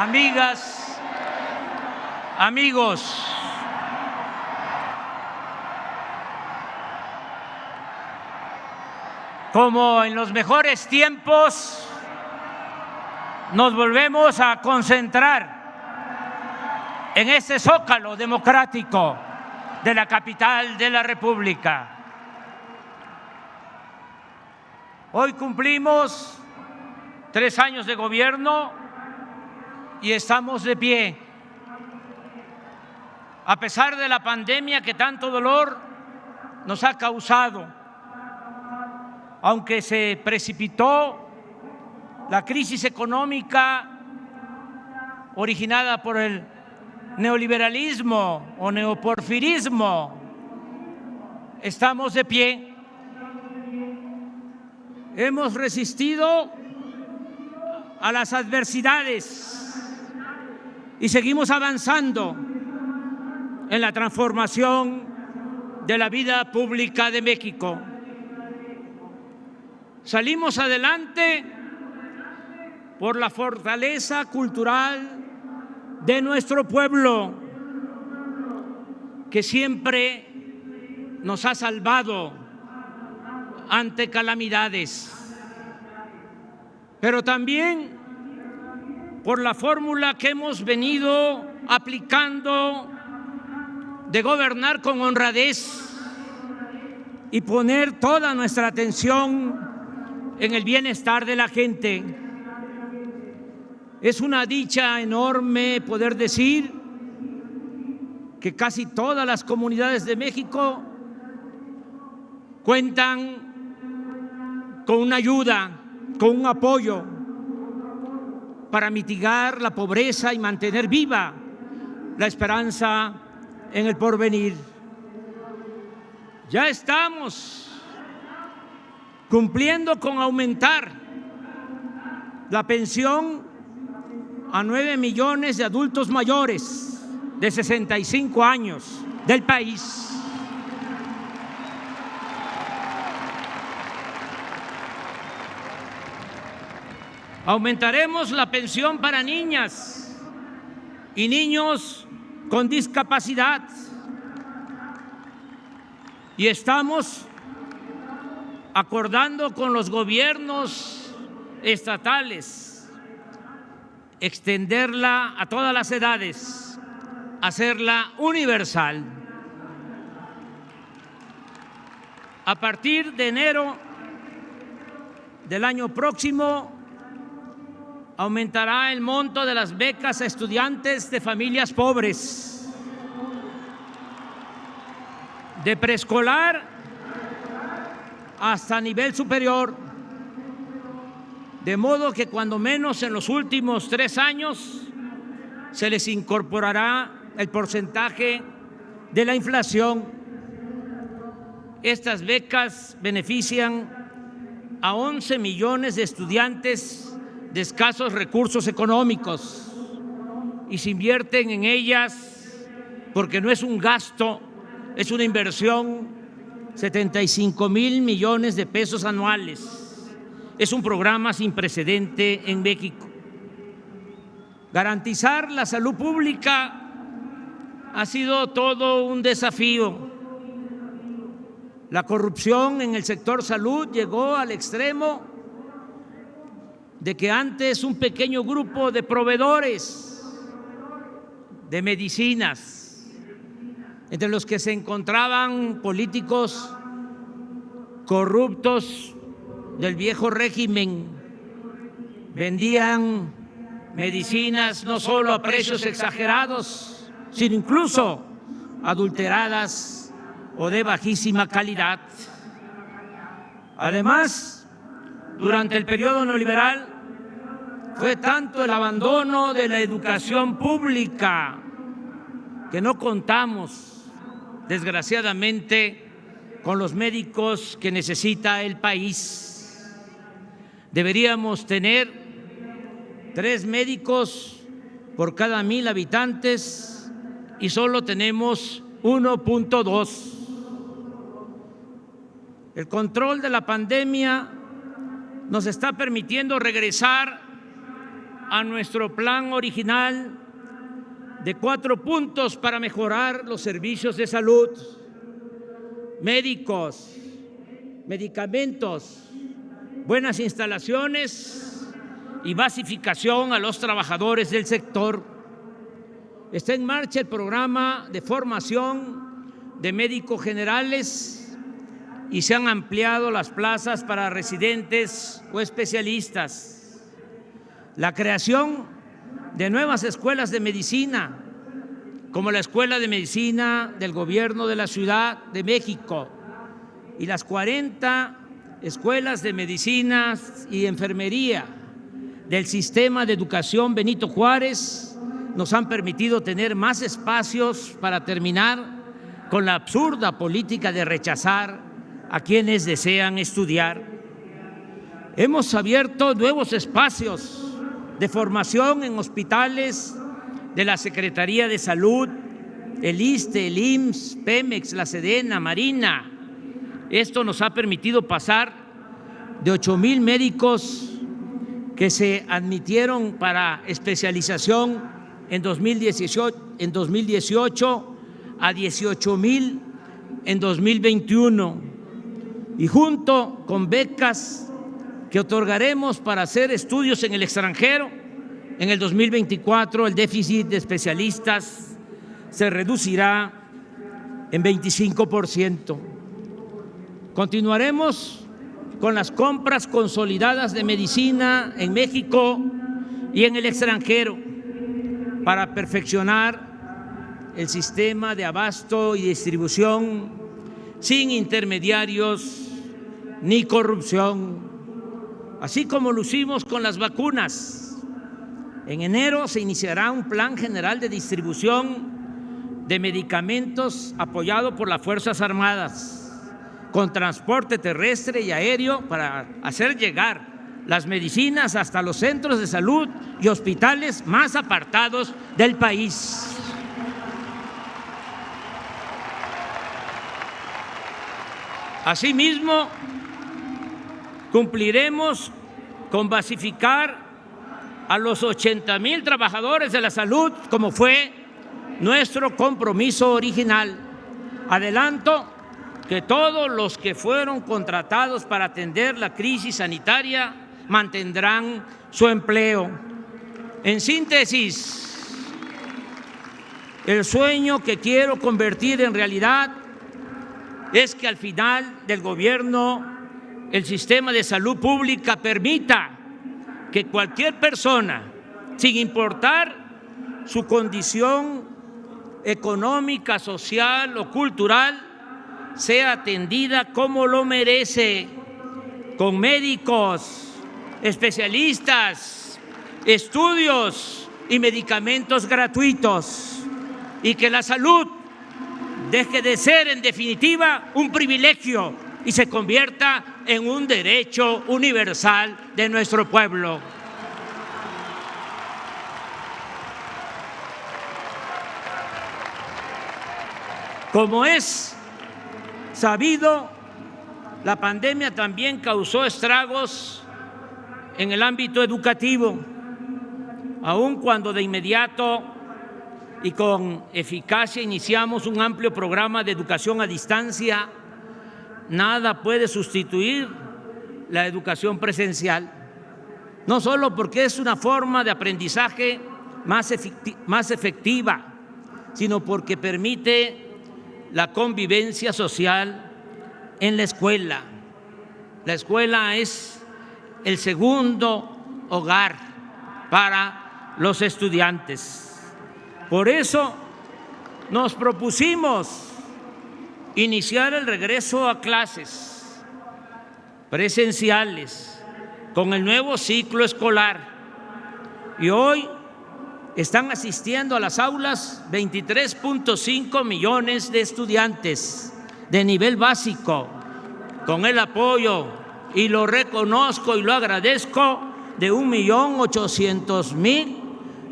amigas, amigos, como en los mejores tiempos, nos volvemos a concentrar en este zócalo democrático de la capital de la República. Hoy cumplimos 3 años de gobierno y estamos de pie. A pesar de la pandemia que tanto dolor nos ha causado, aunque se precipitó la crisis económica originada por el neoliberalismo o neoporfirismo, estamos de pie. Hemos resistido a las adversidades y seguimos avanzando en la transformación de la vida pública de México. Salimos adelante por la fortaleza cultural de nuestro pueblo, que siempre nos ha salvado ante calamidades, pero también por la fórmula que hemos venido aplicando de gobernar con honradez y poner toda nuestra atención en el bienestar de la gente. Es una dicha enorme poder decir que casi todas las comunidades de México cuentan con una ayuda, con un apoyo para mitigar la pobreza y mantener viva la esperanza en el porvenir. Ya estamos cumpliendo con aumentar la pensión a 9 millones de adultos mayores de 65 años del país. Aumentaremos la pensión para niñas y niños con discapacidad. Y estamos acordando con los gobiernos estatales extenderla a todas las edades, hacerla universal. A partir de enero del año próximo, aumentará el monto de las becas a estudiantes de familias pobres, de preescolar hasta nivel superior, de modo que cuando menos en los últimos 3 años se les incorporará el porcentaje de la inflación. Estas becas benefician a 11 millones de estudiantes de escasos recursos económicos y se invierten en ellas porque no es un gasto, es una inversión, 75,000 millones de pesos anuales. Es un programa sin precedente en México. Garantizar la salud pública ha sido todo un desafío. La corrupción en el sector salud llegó al extremo de que antes un pequeño grupo de proveedores de medicinas, entre los que se encontraban políticos corruptos del viejo régimen, vendían medicinas no solo a precios exagerados, sino incluso adulteradas o de bajísima calidad. Además, durante el periodo neoliberal fue tanto el abandono de la educación pública que no contamos, desgraciadamente, con los médicos que necesita el país. Deberíamos tener 3 médicos por cada 1,000 habitantes y solo tenemos 1.2. El control de la pandemia nos está permitiendo regresar a nuestro plan original de 4 puntos para mejorar los servicios de salud, médicos, medicamentos, buenas instalaciones y basificación a los trabajadores del sector. Está en marcha el programa de formación de médicos generales y se han ampliado las plazas para residentes o especialistas. La creación de nuevas escuelas de medicina, como la Escuela de Medicina del Gobierno de la Ciudad de México y las 40 escuelas de medicina y enfermería del Sistema de Educación Benito Juárez, nos han permitido tener más espacios para terminar con la absurda política de rechazar a quienes desean estudiar. Hemos abierto nuevos espacios de formación en hospitales de la Secretaría de Salud, el ISSSTE, el IMSS, Pemex, la Sedena, Marina. Esto nos ha permitido pasar de 8,000 médicos que se admitieron para especialización en 2018 a 18,000 en 2021. Y junto con becas que otorgaremos para hacer estudios en el extranjero, en el 2024 el déficit de especialistas se reducirá en 25%. Continuaremos con las compras consolidadas de medicina en México y en el extranjero para perfeccionar el sistema de abasto y distribución sin intermediarios ni corrupción, así como lo hicimos con las vacunas. En enero se iniciará un plan general de distribución de medicamentos apoyado por las Fuerzas Armadas, con transporte terrestre y aéreo para hacer llegar las medicinas hasta los centros de salud y hospitales más apartados del país. Asimismo, cumpliremos con basificar a los 80,000 trabajadores de la salud, como fue nuestro compromiso original. Adelanto que todos los que fueron contratados para atender la crisis sanitaria mantendrán su empleo. En síntesis, el sueño que quiero convertir en realidad es que al final del gobierno el sistema de salud pública permita que cualquier persona, sin importar su condición económica, social o cultural, sea atendida como lo merece, con médicos, especialistas, estudios y medicamentos gratuitos, y que la salud deje de ser, en definitiva, un privilegio y se convierta en un derecho universal de nuestro pueblo. Como es sabido, la pandemia también causó estragos en el ámbito educativo, aun cuando de inmediato y con eficacia iniciamos un amplio programa de educación a distancia. Nada puede sustituir la educación presencial, no solo porque es una forma de aprendizaje más efectiva, sino porque permite la convivencia social en la escuela. La escuela es el segundo hogar para los estudiantes. Por eso nos propusimos iniciar el regreso a clases presenciales con el nuevo ciclo escolar. Y hoy están asistiendo a las aulas 23.5 millones de estudiantes de nivel básico, con el apoyo, y lo reconozco y lo agradezco, de 1.800.000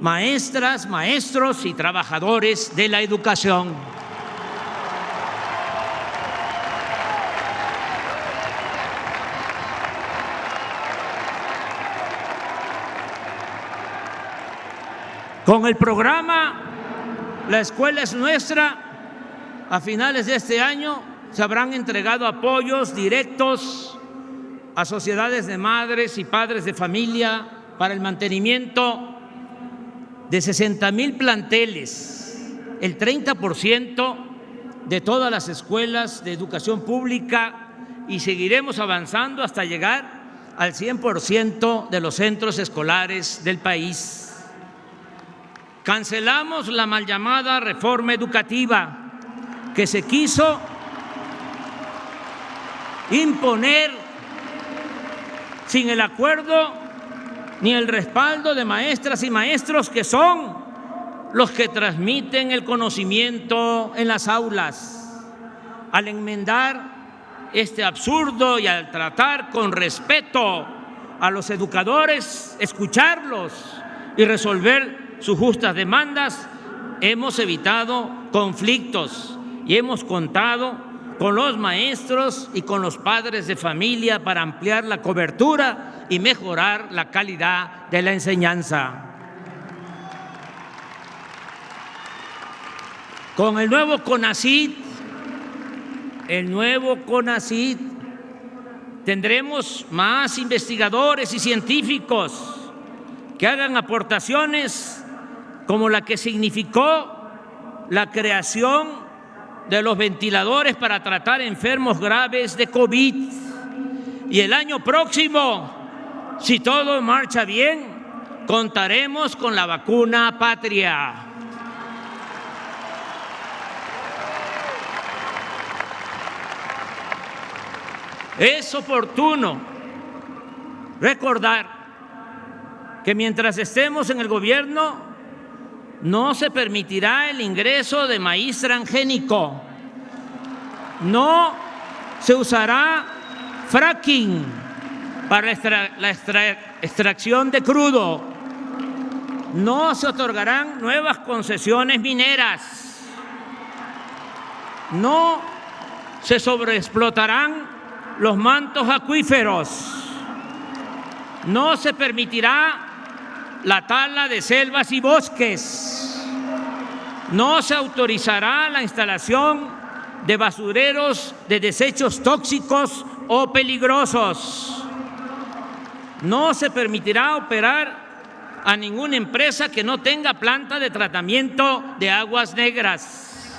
maestras, maestros y trabajadores de la educación. Con el programa La Escuela es Nuestra, a finales de este año se habrán entregado apoyos directos a sociedades de madres y padres de familia para el mantenimiento de 60,000 planteles, el 30% de todas las escuelas de educación pública, y seguiremos avanzando hasta llegar al 100% de los centros escolares del país. Cancelamos la mal llamada reforma educativa que se quiso imponer sin el acuerdo ni el respaldo de maestras y maestros, que son los que transmiten el conocimiento en las aulas. Al enmendar este absurdo y al tratar con respeto a los educadores, escucharlos y resolver sus justas demandas, hemos evitado conflictos y hemos contado con los maestros y con los padres de familia para ampliar la cobertura y mejorar la calidad de la enseñanza. Con el nuevo CONACYT, tendremos más investigadores y científicos que hagan aportaciones como la que significó la creación de los ventiladores para tratar enfermos graves de COVID. Y el año próximo, si todo marcha bien, contaremos con la vacuna patria. Es oportuno recordar que mientras estemos en el gobierno no se permitirá el ingreso de maíz transgénico, no se usará fracking para la extracción de crudo, no se otorgarán nuevas concesiones mineras, no se sobreexplotarán los mantos acuíferos, no se permitirá la tala de selvas y bosques, no se autorizará la instalación de basureros de desechos tóxicos o peligrosos, no se permitirá operar a ninguna empresa que no tenga planta de tratamiento de aguas negras,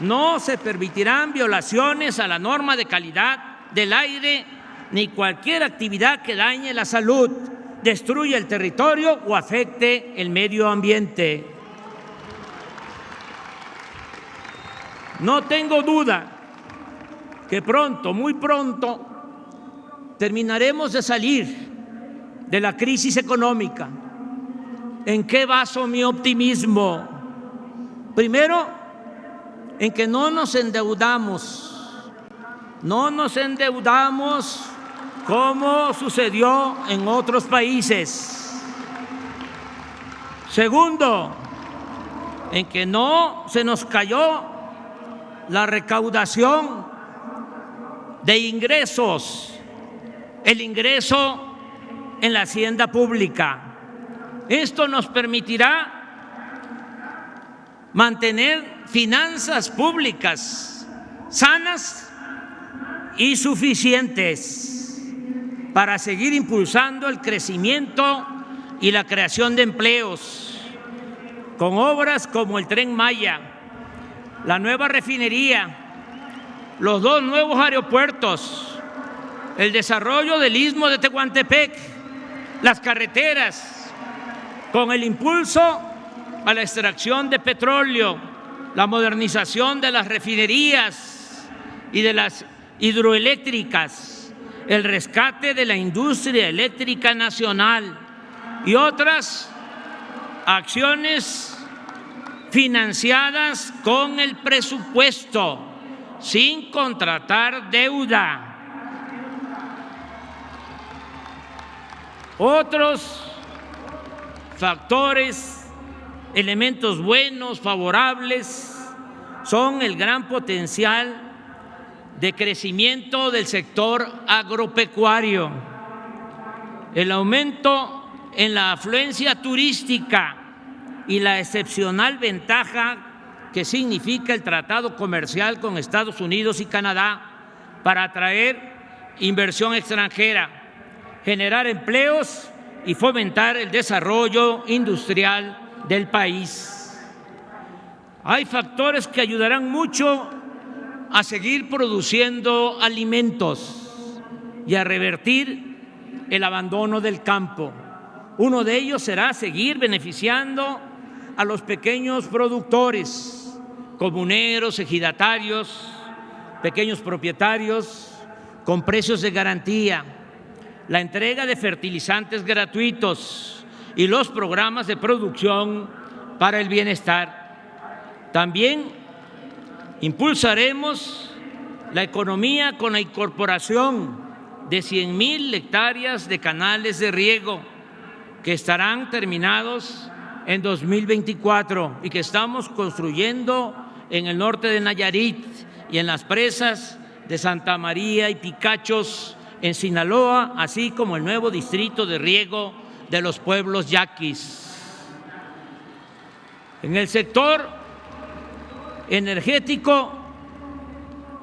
no se permitirán violaciones a la norma de calidad del aire ni cualquier actividad que dañe la salud, destruya el territorio o afecte el medio ambiente. No tengo duda que pronto, muy pronto, terminaremos de salir de la crisis económica. ¿En qué baso mi optimismo? Primero, en que no nos endeudamos como sucedió en otros países. Segundo, en que no se nos cayó la recaudación de ingresos, el ingreso en la hacienda pública. Esto nos permitirá mantener finanzas públicas sanas y suficientes para seguir impulsando el crecimiento y la creación de empleos, con obras como el Tren Maya, la nueva refinería, los 2 nuevos aeropuertos, el desarrollo del Istmo de Tehuantepec, las carreteras, con el impulso a la extracción de petróleo, la modernización de las refinerías y de las hidroeléctricas, el rescate de la industria eléctrica nacional y otras acciones financiadas con el presupuesto, sin contratar deuda. Otros factores, elementos buenos, favorables, son el gran potencial de crecimiento del sector agropecuario, el aumento en la afluencia turística y la excepcional ventaja que significa el tratado comercial con Estados Unidos y Canadá para atraer inversión extranjera, generar empleos y fomentar el desarrollo industrial del país. Hay factores que ayudarán mucho a seguir produciendo alimentos y a revertir el abandono del campo. Uno de ellos será seguir beneficiando a los pequeños productores, comuneros, ejidatarios, pequeños propietarios, con precios de garantía, la entrega de fertilizantes gratuitos y los programas de producción para el bienestar. También impulsaremos la economía con la incorporación de 100,000 hectáreas de canales de riego que estarán terminados en 2024 y que estamos construyendo en el norte de Nayarit y en las presas de Santa María y Picachos en Sinaloa, así como el nuevo distrito de riego de los pueblos yaquis. En el sector energético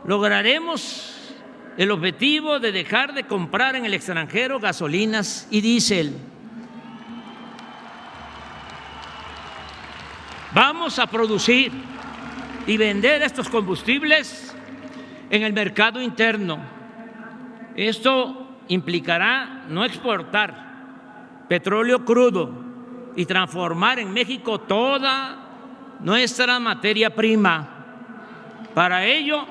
lograremos el objetivo de dejar de comprar en el extranjero gasolinas y diésel. Vamos a producir y vender estos combustibles en el mercado interno. Esto implicará no exportar petróleo crudo y transformar en México toda nuestra materia prima. Para ello,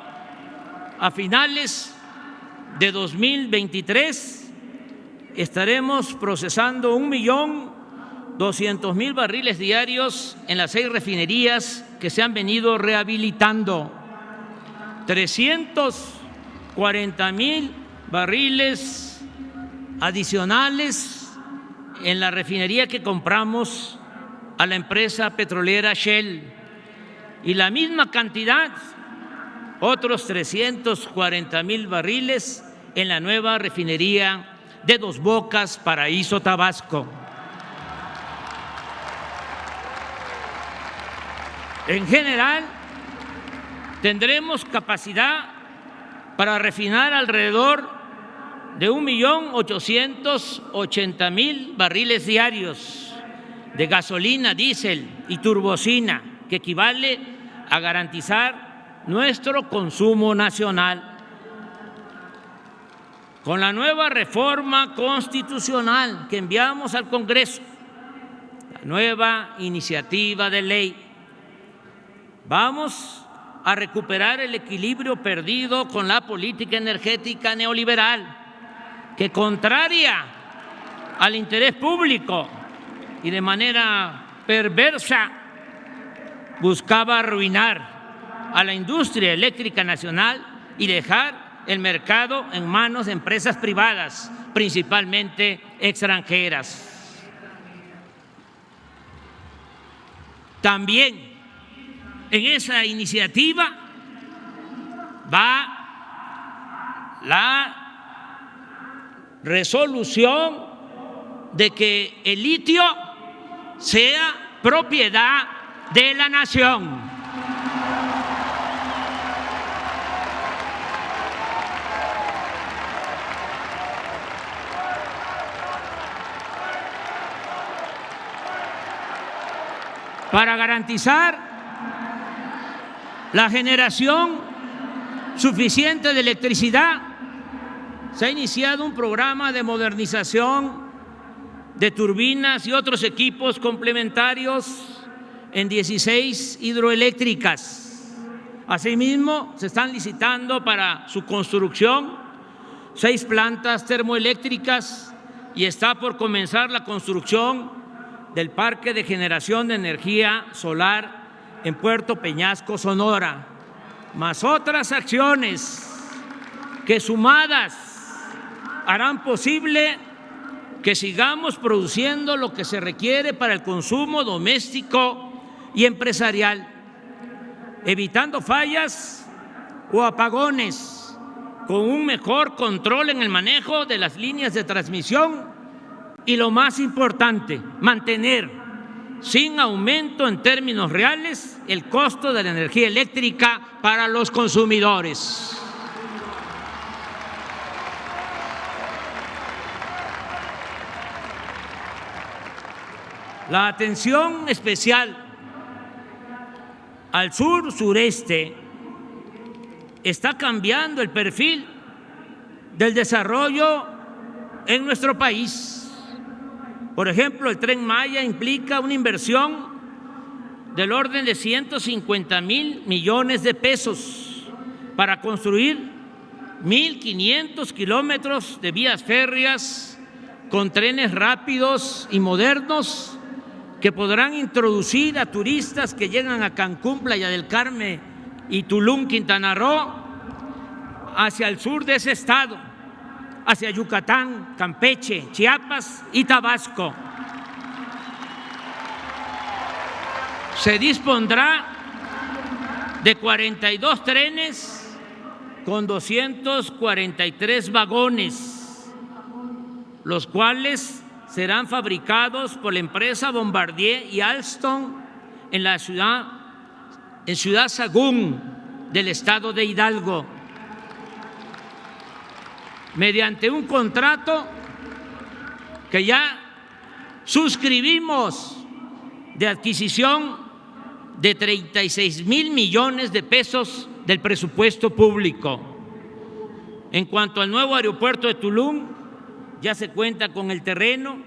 a finales de 2023 estaremos procesando 1.200.000 barriles diarios en las 6 refinerías que se han venido rehabilitando, 340.000 barriles adicionales en la refinería que compramos a la empresa petrolera Shell y la misma cantidad, otros 340.000 barriles en la nueva refinería de Dos Bocas, Paraíso, Tabasco. En general, tendremos capacidad para refinar alrededor de 1.880.000 barriles diarios de gasolina, diésel y turbocina, que equivale a garantizar nuestro consumo nacional. Con la nueva reforma constitucional que enviamos al Congreso, la nueva iniciativa de ley, vamos a recuperar el equilibrio perdido con la política energética neoliberal, que contraria al interés público y de manera perversa buscaba arruinar a la industria eléctrica nacional y dejar el mercado en manos de empresas privadas, principalmente extranjeras. También en esa iniciativa va la resolución de que el litio sea propiedad de la nación. Para garantizar la generación suficiente de electricidad, se ha iniciado un programa de modernización de turbinas y otros equipos complementarios en 16 hidroeléctricas. Asimismo, se están licitando para su construcción 6 plantas termoeléctricas y está por comenzar la construcción del parque de generación de energía solar en Puerto Peñasco, Sonora, más otras acciones que sumadas harán posible que sigamos produciendo lo que se requiere para el consumo doméstico y empresarial, evitando fallas o apagones, con un mejor control en el manejo de las líneas de transmisión Y lo más importante, mantener sin aumento en términos reales el costo de la energía eléctrica para los consumidores. La atención especial al sur-sureste está cambiando el perfil del desarrollo en nuestro país. Por ejemplo, el Tren Maya implica una inversión del orden de 150,000 millones de pesos para construir 1,500 kilómetros de vías férreas con trenes rápidos y modernos que podrán introducir a turistas que llegan a Cancún, Playa del Carmen y Tulum, Quintana Roo, hacia el sur de ese estado, hacia Yucatán, Campeche, Chiapas y Tabasco. Se dispondrá de 42 trenes con 243 vagones, los cuales serán fabricados por la empresa Bombardier y Alstom en Ciudad Sagún del estado de Hidalgo, mediante un contrato que ya suscribimos de adquisición de 36,000 millones de pesos del presupuesto público. En cuanto al nuevo aeropuerto de Tulum, ya se cuenta con el terreno,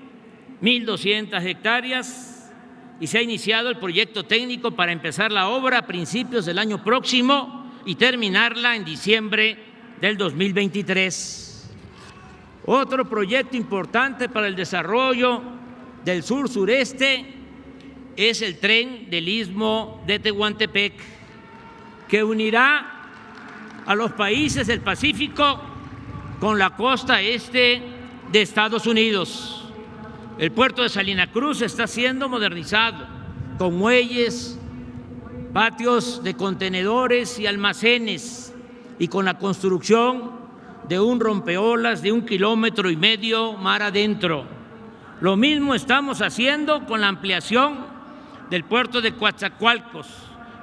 1,200 hectáreas, y se ha iniciado el proyecto técnico para empezar la obra a principios del año próximo y terminarla en diciembre del 2023. Otro proyecto importante para el desarrollo del sur-sureste es el tren del Istmo de Tehuantepec, que unirá a los países del Pacífico con la costa este de Estados Unidos. El puerto de Salina Cruz está siendo modernizado con muelles, patios de contenedores y almacenes, y con la construcción de un rompeolas de 1,5 kilómetros mar adentro. Lo mismo estamos haciendo con la ampliación del puerto de Coatzacoalcos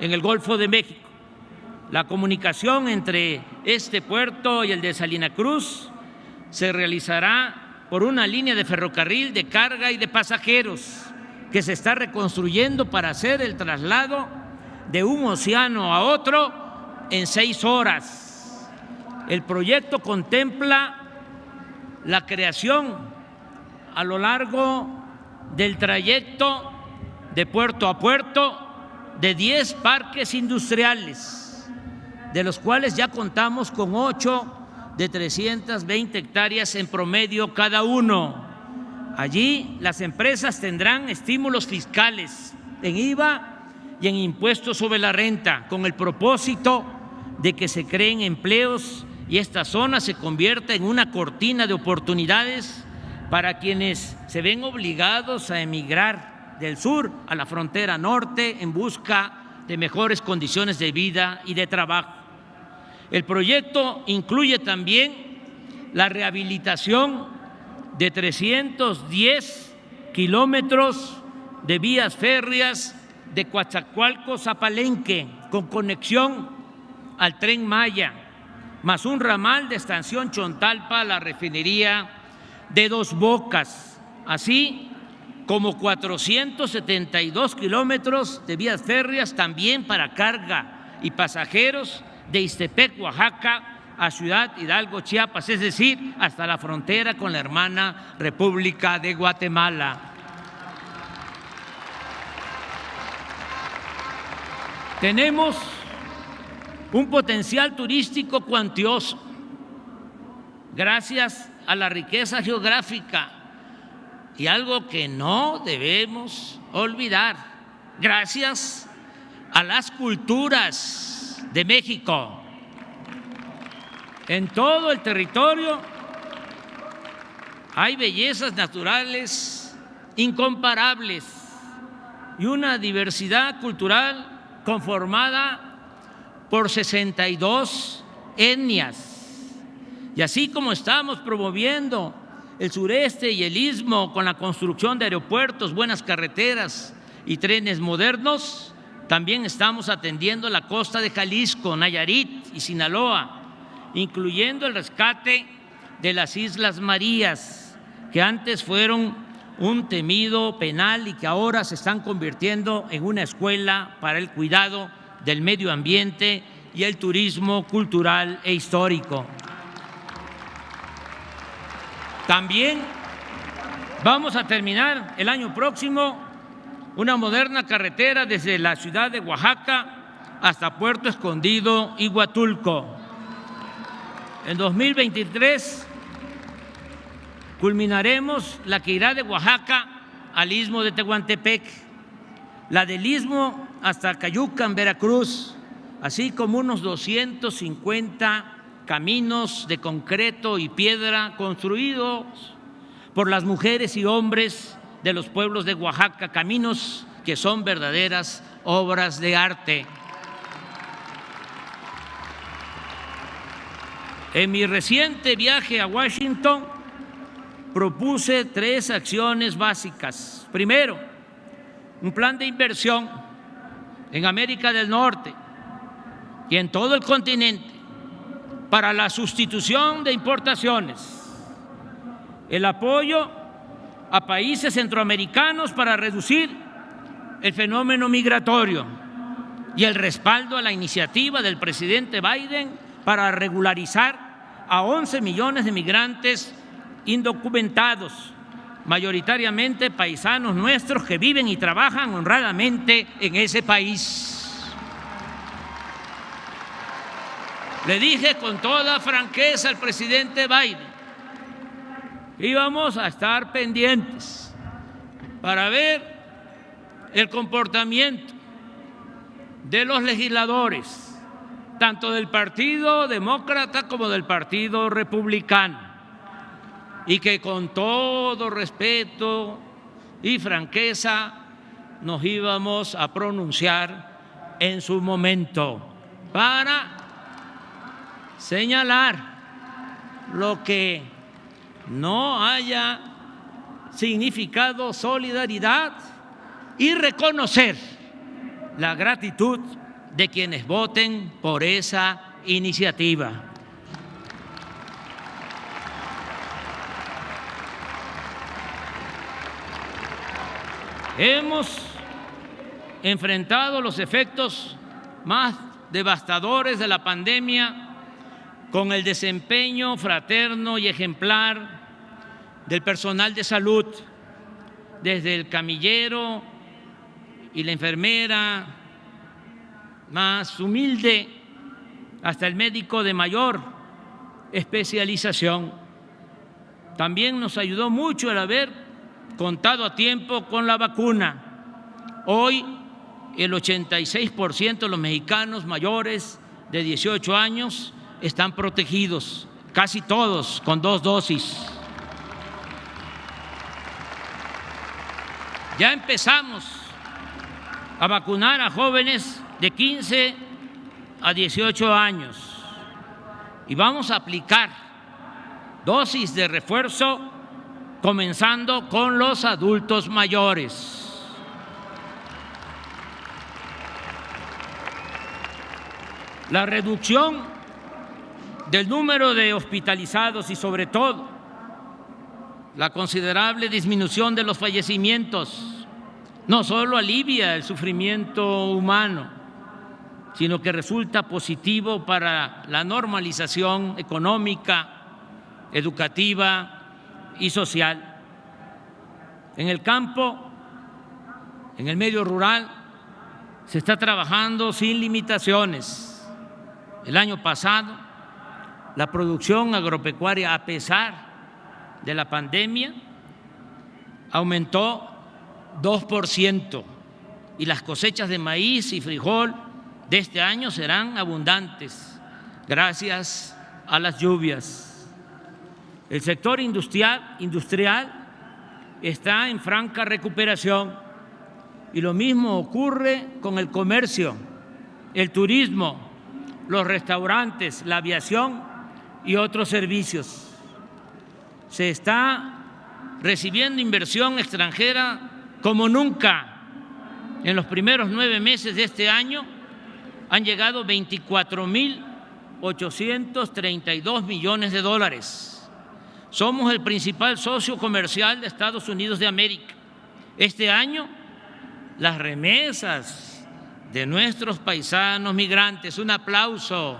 en el Golfo de México. La comunicación entre este puerto y el de Salina Cruz se realizará por una línea de ferrocarril de carga y de pasajeros que se está reconstruyendo para hacer el traslado de un océano a otro en 6 horas. El proyecto contempla la creación a lo largo del trayecto de puerto a puerto de 10 parques industriales, de los cuales ya contamos con 8 de 320 hectáreas en promedio cada uno. Allí las empresas tendrán estímulos fiscales en IVA y en impuestos sobre la renta, con el propósito de que se creen empleos y esta zona se convierta en una cortina de oportunidades para quienes se ven obligados a emigrar del sur a la frontera norte en busca de mejores condiciones de vida y de trabajo. El proyecto incluye también la rehabilitación de 310 kilómetros de vías férreas de Coatzacoalcos a Palenque con conexión al Tren Maya, más un ramal de Estación Chontalpa a la refinería de Dos Bocas, así como 472 kilómetros de vías férreas también para carga y pasajeros de Ixtepec, Oaxaca, a Ciudad Hidalgo, Chiapas, es decir, hasta la frontera con la hermana República de Guatemala. Tenemos un potencial turístico cuantioso gracias a la riqueza geográfica y algo que no debemos olvidar, gracias a las culturas de México. En todo el territorio hay bellezas naturales incomparables y una diversidad cultural conformada por 62 etnias. Y así como estamos promoviendo el sureste y el istmo con la construcción de aeropuertos, buenas carreteras y trenes modernos. También estamos atendiendo la costa de Jalisco, Nayarit y Sinaloa, incluyendo el rescate de las Islas Marías, que antes fueron un temido penal y que ahora se están convirtiendo en una escuela para el cuidado del medio ambiente y el turismo cultural e histórico. También vamos a terminar el año próximo una moderna carretera desde la ciudad de Oaxaca hasta Puerto Escondido y Huatulco. En 2023 culminaremos la que irá de Oaxaca al istmo de Tehuantepec, la del istmo hasta Cayucan, Veracruz, así como unos 250 caminos de concreto y piedra construidos por las mujeres y hombres de los pueblos de Oaxaca, caminos que son verdaderas obras de arte. En mi reciente viaje a Washington propuse 3 acciones básicas. Primero, un plan de inversión en América del Norte y en todo el continente para la sustitución de importaciones, el apoyo a países centroamericanos para reducir el fenómeno migratorio y el respaldo a la iniciativa del presidente Biden para regularizar a 11 millones de migrantes indocumentados, mayoritariamente paisanos nuestros que viven y trabajan honradamente en ese país. Le dije con toda franqueza al presidente Biden: íbamos a estar pendientes para ver el comportamiento de los legisladores, tanto del Partido Demócrata como del Partido Republicano, y que con todo respeto y franqueza nos íbamos a pronunciar en su momento para señalar lo que no haya significado solidaridad y reconocer la gratitud de quienes voten por esa iniciativa. Hemos enfrentado los efectos más devastadores de la pandemia con el desempeño fraterno y ejemplar del personal de salud, desde el camillero y la enfermera más humilde hasta el médico de mayor especialización. También nos ayudó mucho el haber contado a tiempo con la vacuna. Hoy el 86% de los mexicanos mayores de 18 años están protegidos, casi todos con 2 dosis. Ya empezamos a vacunar a jóvenes de 15 a 18 años y vamos a aplicar dosis de refuerzo comenzando con los adultos mayores. La reducción del número de hospitalizados y sobre todo la considerable disminución de los fallecimientos no solo alivia el sufrimiento humano, sino que resulta positivo para la normalización económica, educativa y social. En el campo, en el medio rural, se está trabajando sin limitaciones. El año pasado, la producción agropecuaria, a pesar de la pandemia, aumentó 2% y las cosechas de maíz y frijol de este año serán abundantes gracias a las lluvias. El sector industrial está en franca recuperación y lo mismo ocurre con el comercio, el turismo, los restaurantes, la aviación y otros servicios. se está recibiendo inversión extranjera como nunca. En los primeros 9 meses de este año han llegado 24.832 millones de dólares. Somos el principal socio comercial de Estados Unidos de América. Este año, las remesas de nuestros paisanos migrantes, un aplauso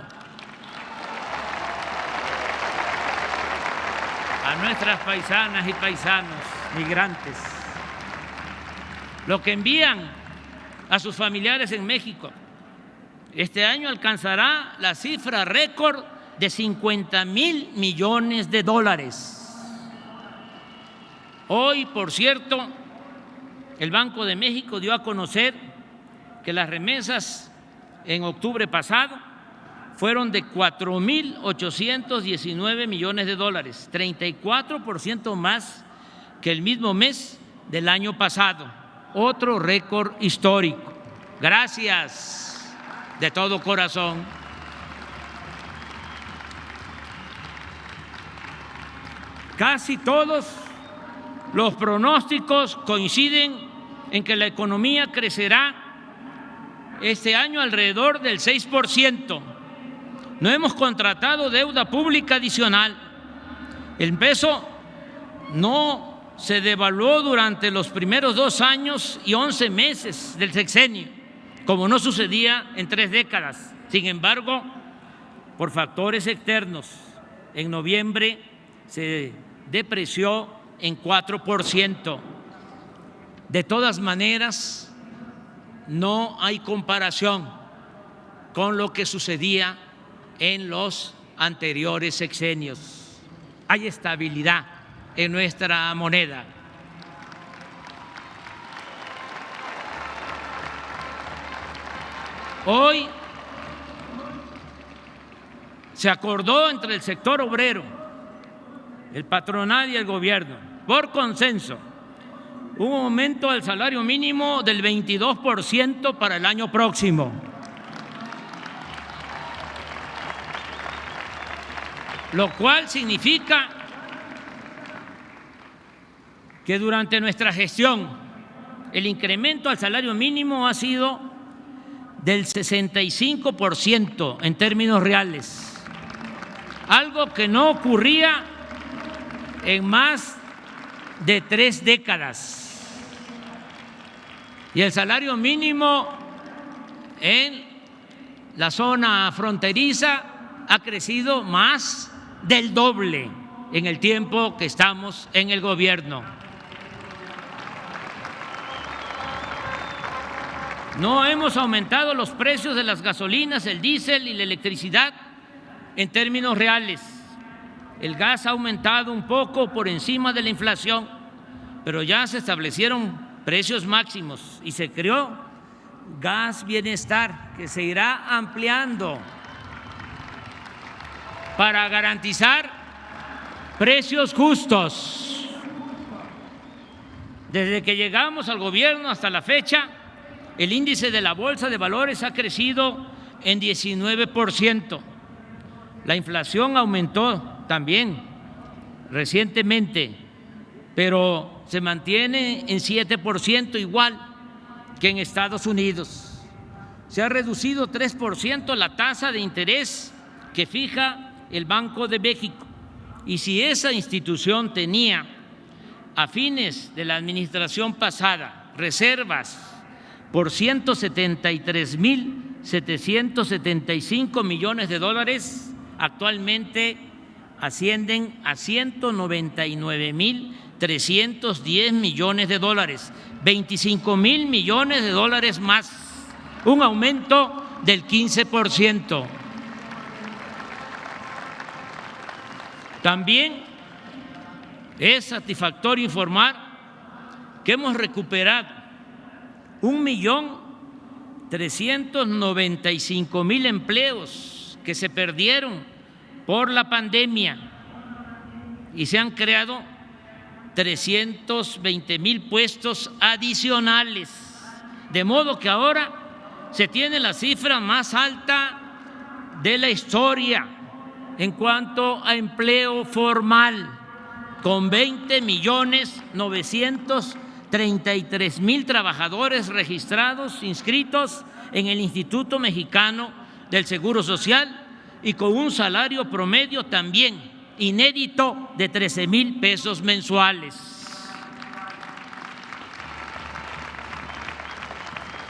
a nuestras paisanas y paisanos migrantes, lo que envían a sus familiares en México, este año alcanzará la cifra récord de 50,000 millones de dólares. Hoy, por cierto, el Banco de México dio a conocer que las remesas en octubre pasado fueron de 4.819 millones de dólares, 34% más que el mismo mes del año pasado. Otro récord histórico. Gracias de todo corazón. Casi todos los pronósticos coinciden en que la economía crecerá este año alrededor del 6%. No hemos contratado deuda pública adicional. El peso no se devaluó durante los primeros 2 años y 11 meses del sexenio, como no sucedía en 3 décadas. Sin embargo, por factores externos, en noviembre se depreció en 4%. De todas maneras, no hay comparación con lo que sucedía en los anteriores sexenios. Hay estabilidad en nuestra moneda. Hoy se acordó entre el sector obrero, el patronal y el gobierno, por consenso, un aumento del salario mínimo del 22% para el año próximo. Lo cual significa que durante nuestra gestión el incremento al salario mínimo ha sido del 65% en términos reales, algo que no ocurría en más de 3 décadas. Y el salario mínimo en la zona fronteriza ha crecido más del doble en el tiempo que estamos en el gobierno. No hemos aumentado los precios de las gasolinas, el diésel y la electricidad en términos reales. El gas ha aumentado un poco por encima de la inflación, pero ya se establecieron precios máximos y se creó Gas Bienestar, que se irá ampliando para garantizar precios justos. Desde que llegamos al gobierno hasta la fecha, el índice de la Bolsa de Valores ha crecido en 19%. La inflación aumentó también recientemente, pero se mantiene en 7%, igual que en Estados Unidos. Se ha reducido 3% la tasa de interés que fija el Banco de México. Y si esa institución tenía a fines de la administración pasada reservas por 173.775 millones de dólares, actualmente ascienden a 199.310 millones de dólares, 25,000 millones de dólares más, un aumento del 15%. También es satisfactorio informar que hemos recuperado 1.395.000 empleos que se perdieron por la pandemia y se han creado 320,000 puestos adicionales, de modo que ahora se tiene la cifra más alta de la historia en cuanto a empleo formal, con 20.933.000 trabajadores registrados, inscritos en el Instituto Mexicano del Seguro Social y con un salario promedio también inédito de 13,000 pesos mensuales.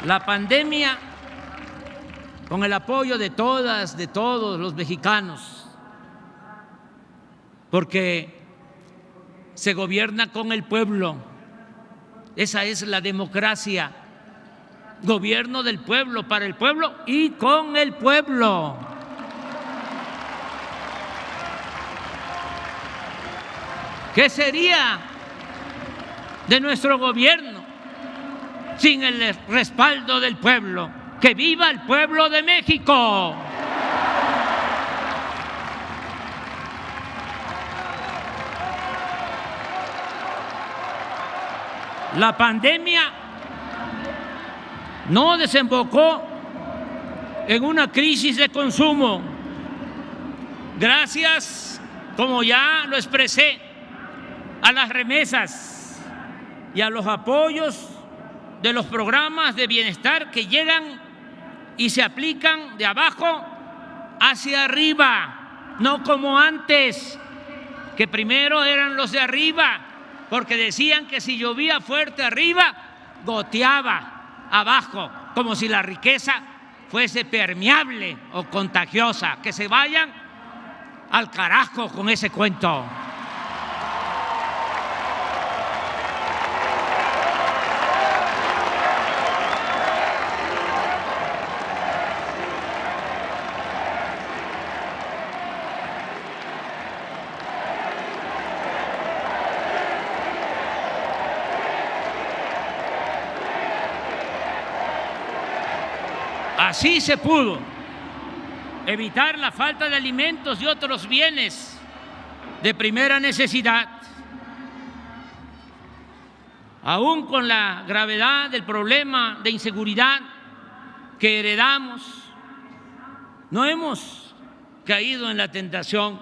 La pandemia, con el apoyo de todas, de todos los mexicanos, porque se gobierna con el pueblo, esa es la democracia, gobierno del pueblo, para el pueblo y con el pueblo. ¿Qué sería de nuestro gobierno sin el respaldo del pueblo? ¡Que viva el pueblo de México! La pandemia no desembocó en una crisis de consumo. Gracias, como ya lo expresé, a las remesas y a los apoyos de los programas de bienestar que llegan y se aplican de abajo hacia arriba, no como antes, que primero eran los de arriba, porque decían que si llovía fuerte arriba, goteaba abajo, como si la riqueza fuese permeable o contagiosa. Que se vayan al carajo con ese cuento. Así se pudo evitar la falta de alimentos y otros bienes de primera necesidad. Aún con la gravedad del problema de inseguridad que heredamos, no hemos caído en la tentación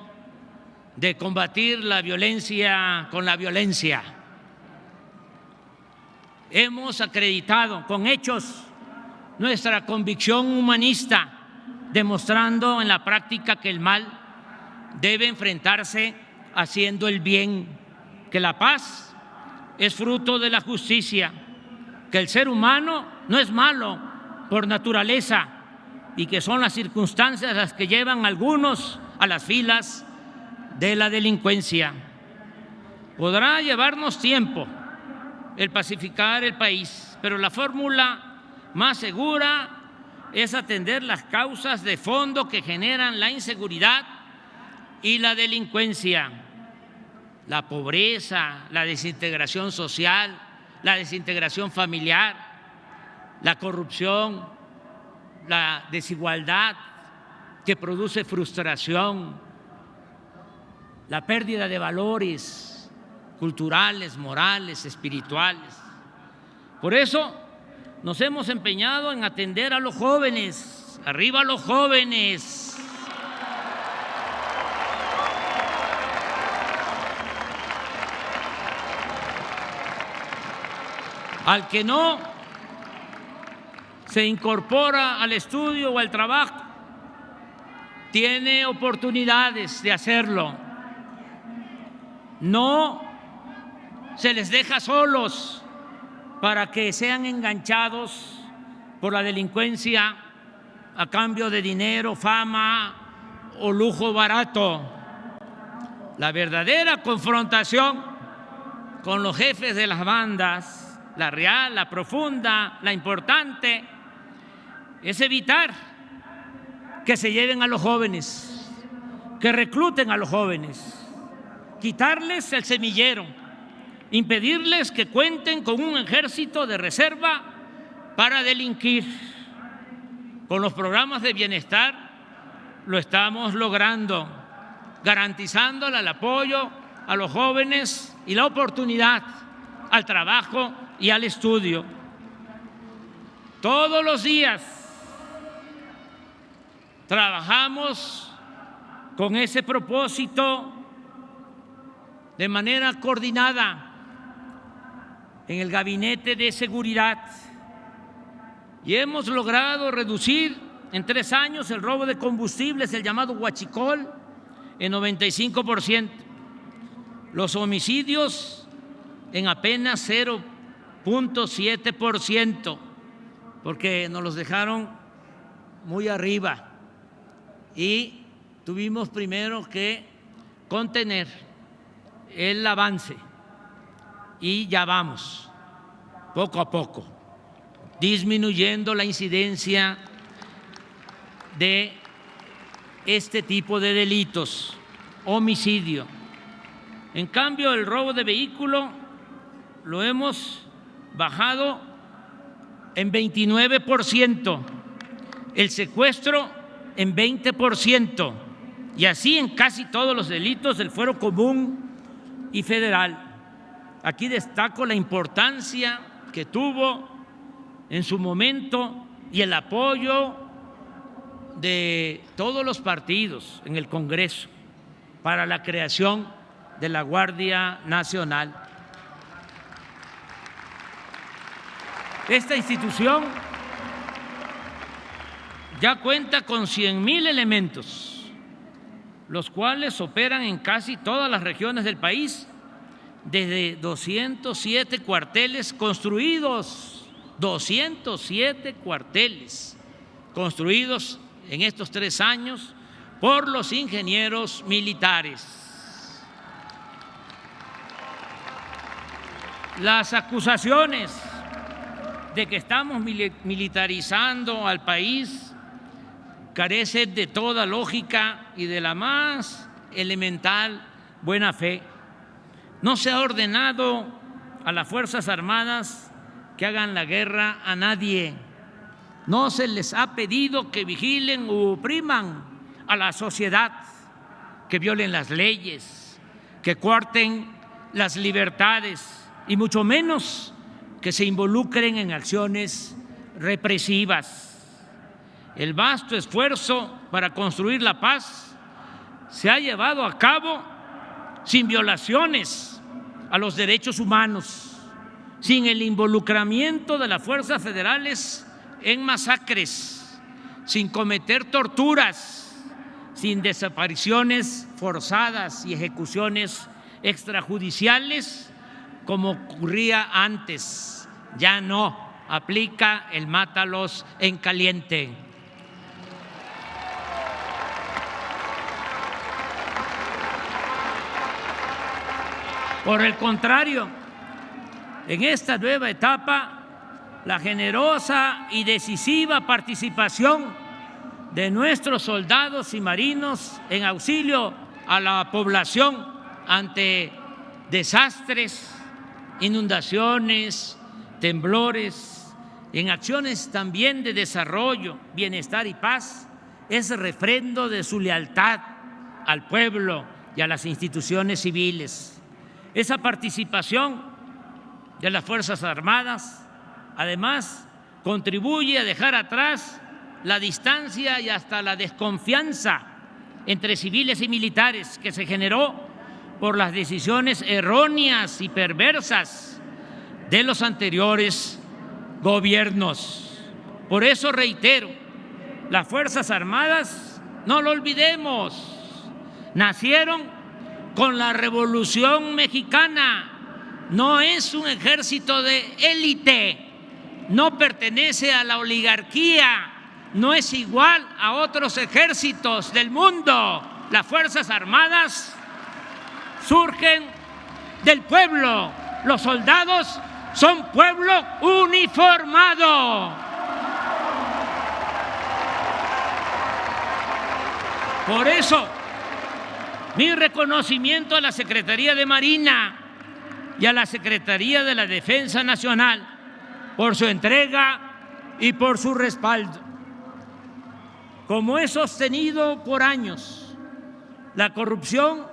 de combatir la violencia con la violencia. Hemos acreditado con hechos nuestra convicción humanista, demostrando en la práctica que el mal debe enfrentarse haciendo el bien, que la paz es fruto de la justicia, que el ser humano no es malo por naturaleza y que son las circunstancias las que llevan a algunos a las filas de la delincuencia. Podrá llevarnos tiempo el pacificar el país, pero la fórmula más segura es atender las causas de fondo que generan la inseguridad y la delincuencia: la pobreza, la desintegración social, la desintegración familiar, la corrupción, la desigualdad que produce frustración, la pérdida de valores culturales, morales, espirituales. Por eso nos hemos empeñado en atender a los jóvenes. ¡Arriba los jóvenes! Al que no se incorpora al estudio o al trabajo, tiene oportunidades de hacerlo. No se les deja solos para que sean enganchados por la delincuencia a cambio de dinero, fama o lujo barato. La verdadera confrontación con los jefes de las bandas, la real, la profunda, la importante, es evitar que se lleven a los jóvenes, que recluten a los jóvenes, quitarles el semillero, impedirles que cuenten con un ejército de reserva para delinquir. Con los programas de bienestar lo estamos logrando, garantizándole el apoyo a los jóvenes y la oportunidad al trabajo y al estudio. Todos los días trabajamos con ese propósito de manera coordinada en el Gabinete de Seguridad y hemos logrado reducir en 3 años el robo de combustibles, el llamado huachicol, en 95%. Los homicidios en apenas 0.7%, porque nos los dejaron muy arriba y tuvimos primero que contener el avance y ya vamos poco a poco disminuyendo la incidencia de este tipo de delitos, homicidio. En cambio, el robo de vehículo lo hemos bajado en 29%, el secuestro en 20%, y así en casi todos los delitos del fuero común y federal. Aquí destaco la importancia que tuvo en su momento y el apoyo de todos los partidos en el Congreso para la creación de la Guardia Nacional. Esta institución ya cuenta con 100,000 elementos, los cuales operan en casi todas las regiones del país, desde 207 cuarteles construidos, 207 cuarteles construidos en estos 3 años por los ingenieros militares. Las acusaciones de que estamos militarizando al país carecen de toda lógica y de la más elemental buena fe. No se ha ordenado a las Fuerzas Armadas que hagan la guerra a nadie. No se les ha pedido que vigilen u opriman a la sociedad, que violen las leyes, que coarten las libertades y mucho menos que se involucren en acciones represivas. El vasto esfuerzo para construir la paz se ha llevado a cabo sin violaciones a los derechos humanos, sin el involucramiento de las fuerzas federales en masacres, sin cometer torturas, sin desapariciones forzadas y ejecuciones extrajudiciales como ocurría antes. Ya no aplica el mátalos en caliente. Por el contrario, en esta nueva etapa, la generosa y decisiva participación de nuestros soldados y marinos en auxilio a la población ante desastres, inundaciones, temblores, en acciones también de desarrollo, bienestar y paz, es refrendo de su lealtad al pueblo y a las instituciones civiles. Esa participación de las Fuerzas Armadas, además, contribuye a dejar atrás la distancia y hasta la desconfianza entre civiles y militares que se generó por las decisiones erróneas y perversas de los anteriores gobiernos. Por eso reitero, las Fuerzas Armadas, no lo olvidemos, nacieron con la Revolución Mexicana. No es un ejército de élite, no pertenece a la oligarquía, no es igual a otros ejércitos del mundo. Las Fuerzas Armadas surgen del pueblo, los soldados son pueblo uniformado. Por eso, mi reconocimiento a la Secretaría de Marina y a la Secretaría de la Defensa Nacional por su entrega y por su respaldo. Como he sostenido por años, la corrupción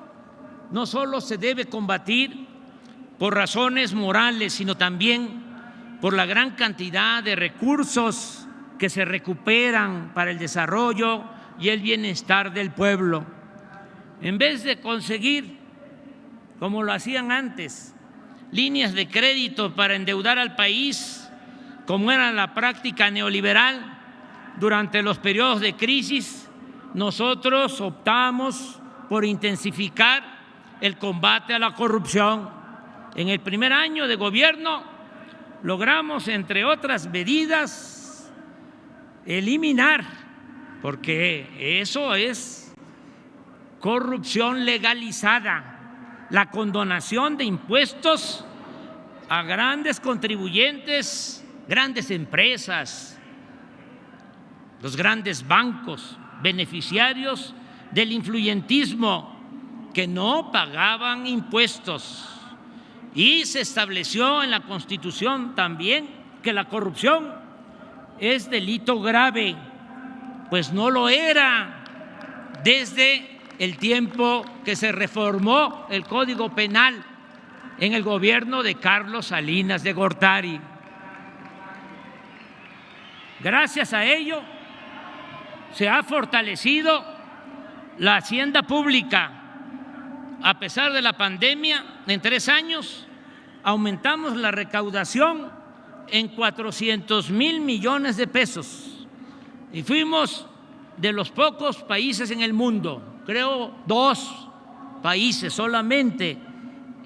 no solo se debe combatir por razones morales, sino también por la gran cantidad de recursos que se recuperan para el desarrollo y el bienestar del pueblo. En vez de conseguir como lo hacían antes, líneas de crédito para endeudar al país, como era la práctica neoliberal durante los periodos de crisis. Nosotros optamos por intensificar el combate a la corrupción. En el primer año de gobierno logramos, entre otras medidas, eliminar, porque eso es corrupción legalizada, la condonación de impuestos a grandes contribuyentes, grandes empresas, los grandes bancos, beneficiarios del influyentismo, que no pagaban impuestos. Y se estableció en la Constitución también que la corrupción es delito grave, pues no lo era desde el tiempo que se reformó el Código Penal en el gobierno de Carlos Salinas de Gortari. Gracias a ello se ha fortalecido la hacienda pública. A pesar de la pandemia, en 3 años aumentamos la recaudación en 400,000 millones de pesos y fuimos de los pocos países en el mundo, creo 2 países solamente,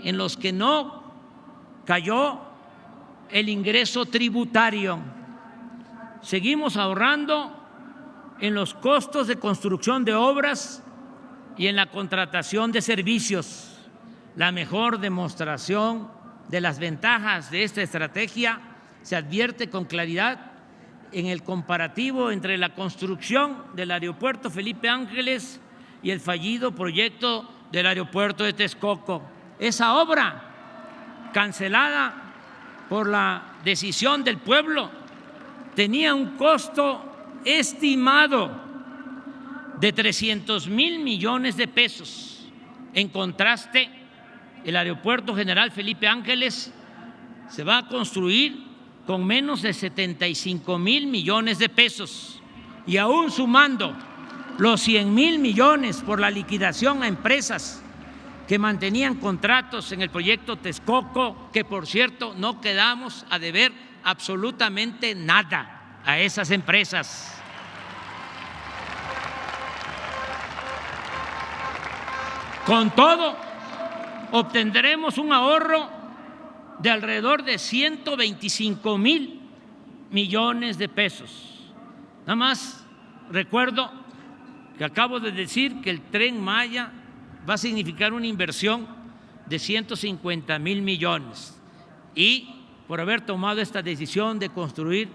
en los que no cayó el ingreso tributario. Seguimos ahorrando en los costos de construcción de obras y en la contratación de servicios. La mejor demostración de las ventajas de esta estrategia se advierte con claridad en el comparativo entre la construcción del aeropuerto Felipe Ángeles y el fallido proyecto del aeropuerto de Texcoco. Esa obra, cancelada por la decisión del pueblo, tenía un costo estimado de 300,000 millones de pesos. En contraste, el Aeropuerto General Felipe Ángeles se va a construir con menos de 75,000 millones de pesos, y aún sumando los 100,000 millones por la liquidación a empresas que mantenían contratos en el proyecto Texcoco, que por cierto no quedamos a deber absolutamente nada a esas empresas. Con todo, obtendremos un ahorro de alrededor de 125,000 millones de pesos. Nada más recuerdo que acabo de decir que el Tren Maya va a significar una inversión de 150,000 millones, y por haber tomado esta decisión de construir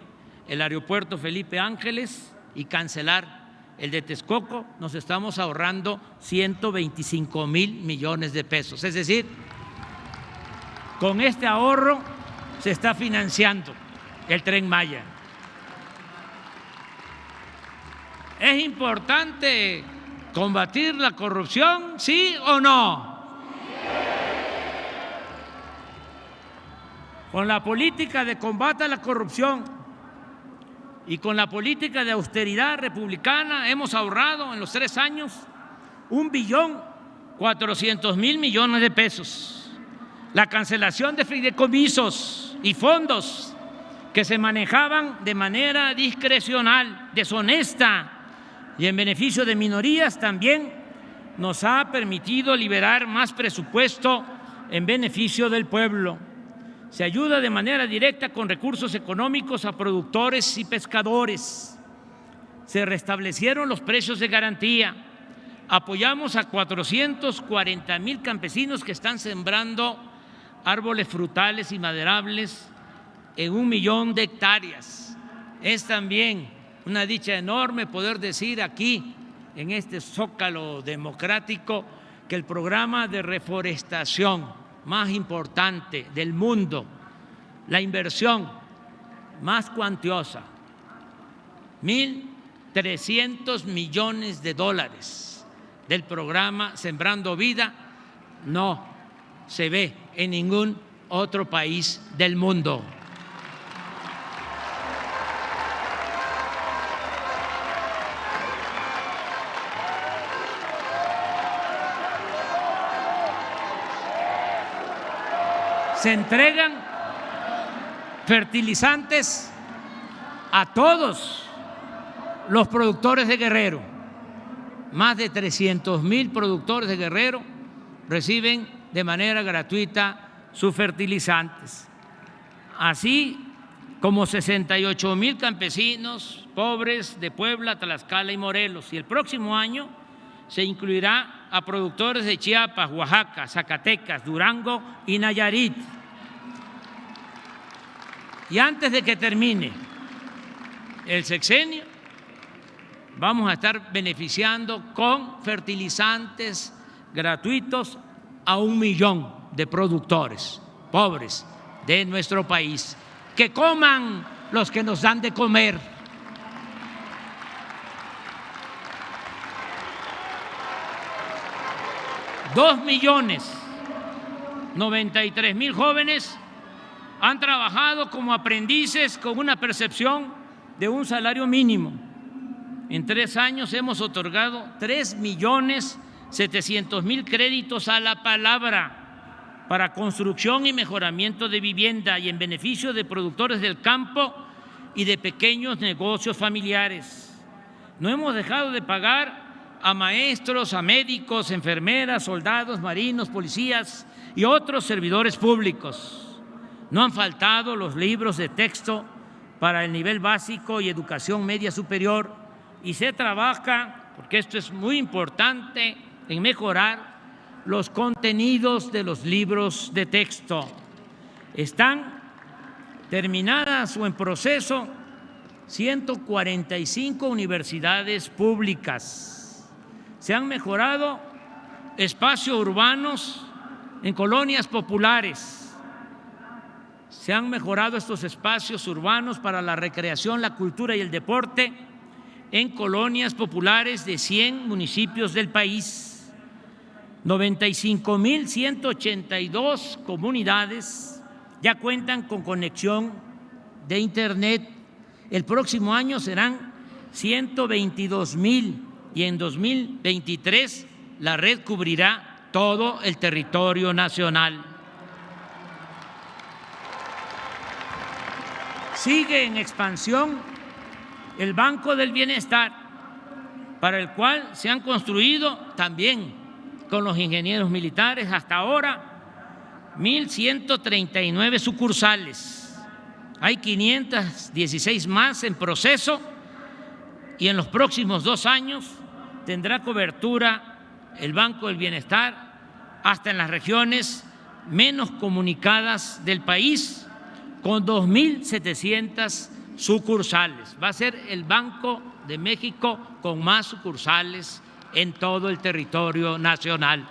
el aeropuerto Felipe Ángeles y cancelar el de Texcoco, nos estamos ahorrando 125,000 millones de pesos. Es decir, con este ahorro se está financiando el Tren Maya. ¿Es importante combatir la corrupción, sí o no? Con la política de combate a la corrupción y con la política de austeridad republicana hemos ahorrado en los 3 años 1.400.000 millones de pesos. La cancelación de fideicomisos y fondos que se manejaban de manera discrecional, deshonesta y en beneficio de minorías también nos ha permitido liberar más presupuesto en beneficio del pueblo. Se ayuda de manera directa con recursos económicos a productores y pescadores. Se restablecieron los precios de garantía. Apoyamos a 440,000 campesinos que están sembrando árboles frutales y maderables en 1 millón de hectáreas. Es también una dicha enorme poder decir aquí, en este zócalo democrático, que el programa de reforestación más importante del mundo, la inversión más cuantiosa, 1.300 millones de dólares del programa Sembrando Vida, no se ve en ningún otro país del mundo. Se entregan fertilizantes a todos los productores de Guerrero. Más de 300,000 productores de Guerrero reciben de manera gratuita sus fertilizantes, así como 68,000 campesinos pobres de Puebla, Tlaxcala y Morelos. Y el próximo año se incluirá a productores de Chiapas, Oaxaca, Zacatecas, Durango y Nayarit. Y antes de que termine el sexenio, vamos a estar beneficiando con fertilizantes gratuitos a 1 millón de productores pobres de nuestro país. Que coman los que nos dan de comer. $2,093,000 jóvenes han trabajado como aprendices con una percepción de un salario mínimo. En 3 años hemos otorgado 3,700,000 créditos a la palabra para construcción y mejoramiento de vivienda y en beneficio de productores del campo y de pequeños negocios familiares. No hemos dejado de pagar a maestros, a médicos, enfermeras, soldados, marinos, policías y otros servidores públicos. No han faltado los libros de texto para el nivel básico y educación media superior, y se trabaja, porque esto es muy importante, en mejorar los contenidos de los libros de texto. Están terminadas o en proceso 145 universidades públicas. Se han mejorado espacios urbanos en colonias populares. Se han mejorado estos espacios urbanos para la recreación, la cultura y el deporte en colonias populares de 100 municipios del país. 95,182 comunidades ya cuentan con conexión de Internet. El próximo año serán 122,000 y en 2023 la red cubrirá todo el territorio nacional. Sigue en expansión el Banco del Bienestar, para el cual se han construido también con los ingenieros militares hasta ahora 1,139 sucursales. Hay 516 más en proceso y en los próximos 2 años tendrá cobertura el Banco del Bienestar hasta en las regiones menos comunicadas del país, con 2,700 sucursales. Va a ser el Banco de México con más sucursales en todo el territorio nacional.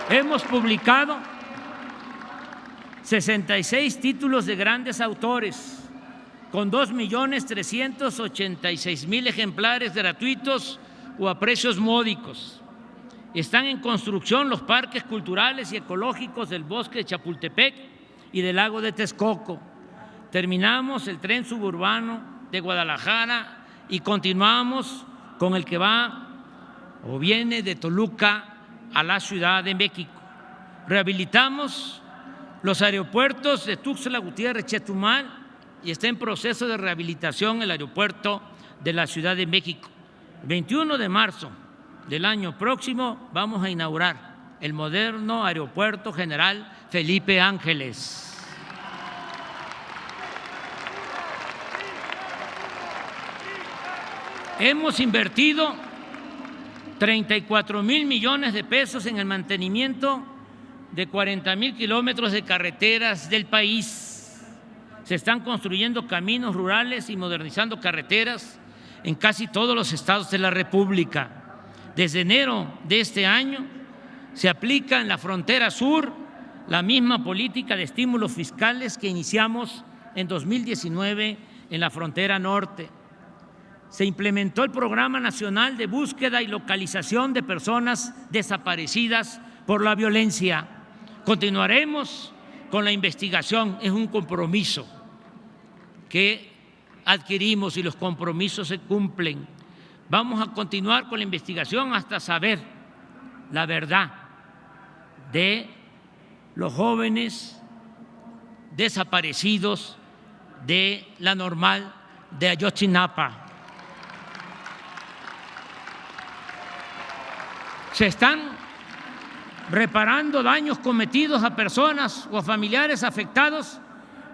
Hemos publicado 66 títulos de grandes autores con 2,386,000 ejemplares gratuitos o a precios módicos. Están en construcción los parques culturales y ecológicos del Bosque de Chapultepec y del Lago de Texcoco. Terminamos el tren suburbano de Guadalajara y continuamos con el que va o viene de Toluca a la Ciudad de México. Rehabilitamos los aeropuertos de Tuxtla Gutiérrez, Chetumal, y está en proceso de rehabilitación el aeropuerto de la Ciudad de México. El 21 de marzo del año próximo vamos a inaugurar el moderno Aeropuerto General Felipe Ángeles. Hemos invertido 34,000 millones de pesos en el mantenimiento de 40,000 kilómetros de carreteras del país. Se están construyendo caminos rurales y modernizando carreteras en casi todos los estados de la República. Desde enero de este año se aplica en la frontera sur la misma política de estímulos fiscales que iniciamos en 2019 en la frontera norte. Se implementó el Programa Nacional de Búsqueda y Localización de Personas Desaparecidas por la Violencia. Continuaremos con la investigación, es un compromiso que adquirimos y los compromisos se cumplen. Vamos a continuar con la investigación hasta saber la verdad de los jóvenes desaparecidos de la Normal de Ayotzinapa. Se están reparando daños cometidos a personas o a familiares afectados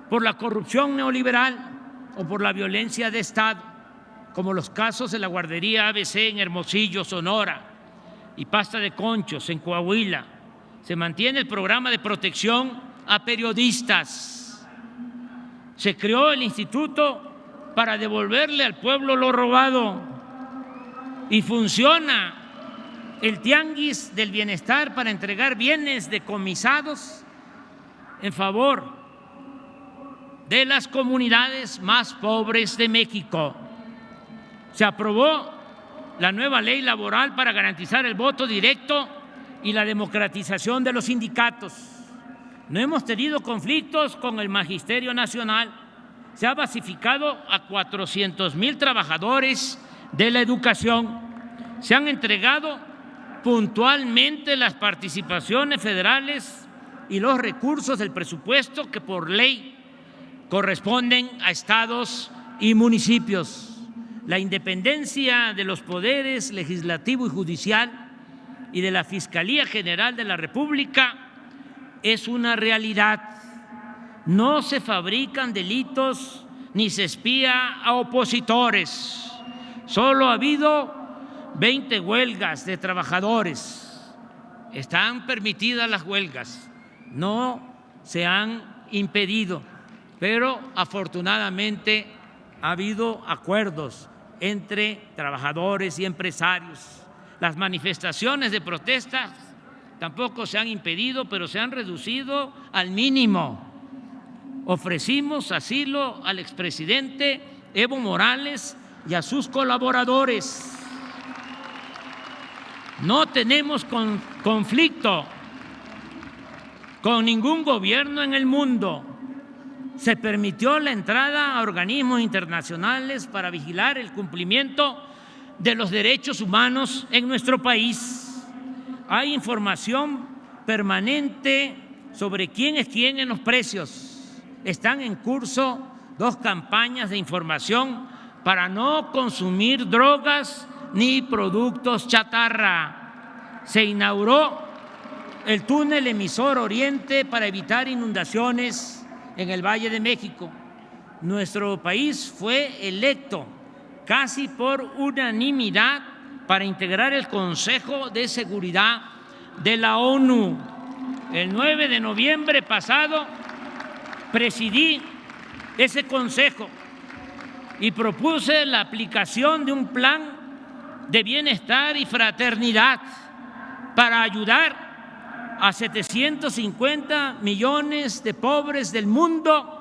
por la corrupción neoliberal o por la violencia de Estado, como los casos de la guardería ABC en Hermosillo, Sonora, y Pasta de Conchos en Coahuila. Se mantiene el programa de protección a periodistas. Se creó el instituto para devolverle al pueblo lo robado y funciona el tianguis del bienestar para entregar bienes decomisados en favor de las comunidades más pobres de México. Se aprobó la nueva ley laboral para garantizar el voto directo y la democratización de los sindicatos. No hemos tenido conflictos con el Magisterio Nacional. Se ha basificado a 400,000 trabajadores de la educación. Se han entregado puntualmente las participaciones federales y los recursos del presupuesto que por ley corresponden a estados y municipios. La independencia de los poderes legislativo y judicial y de la Fiscalía General de la República es una realidad. No se fabrican delitos ni se espía a opositores. Solo ha habido 20 huelgas de trabajadores. Están permitidas las huelgas, no se han impedido, pero afortunadamente ha habido acuerdos entre trabajadores y empresarios. Las manifestaciones de protesta tampoco se han impedido, pero se han reducido al mínimo. Ofrecimos asilo al expresidente Evo Morales y a sus colaboradores. No tenemos conflicto con ningún gobierno en el mundo. Se permitió la entrada a organismos internacionales para vigilar el cumplimiento de los derechos humanos en nuestro país. Hay información permanente sobre quién es quién en los precios. Están en curso 2 campañas de información para no consumir drogas ni productos chatarra. Se inauguró el túnel emisor Oriente para evitar inundaciones en el Valle de México. Nuestro país fue electo casi por unanimidad para integrar el Consejo de Seguridad de la ONU. El 9 de noviembre pasado presidí ese consejo y propuse la aplicación de un plan de bienestar y fraternidad para ayudar a 750 millones de pobres del mundo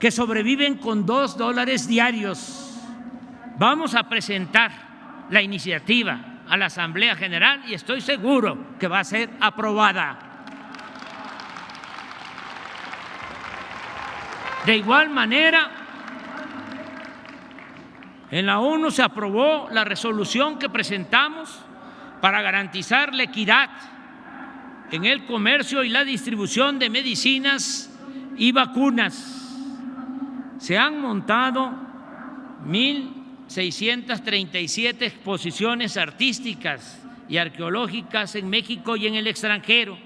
que sobreviven con $2 diarios. Vamos a presentar la iniciativa a la Asamblea General y estoy seguro que va a ser aprobada. De igual manera, en la ONU se aprobó la resolución que presentamos para garantizar la equidad en el comercio y la distribución de medicinas y vacunas. Se han montado 1,637 exposiciones artísticas y arqueológicas en México y en el extranjero.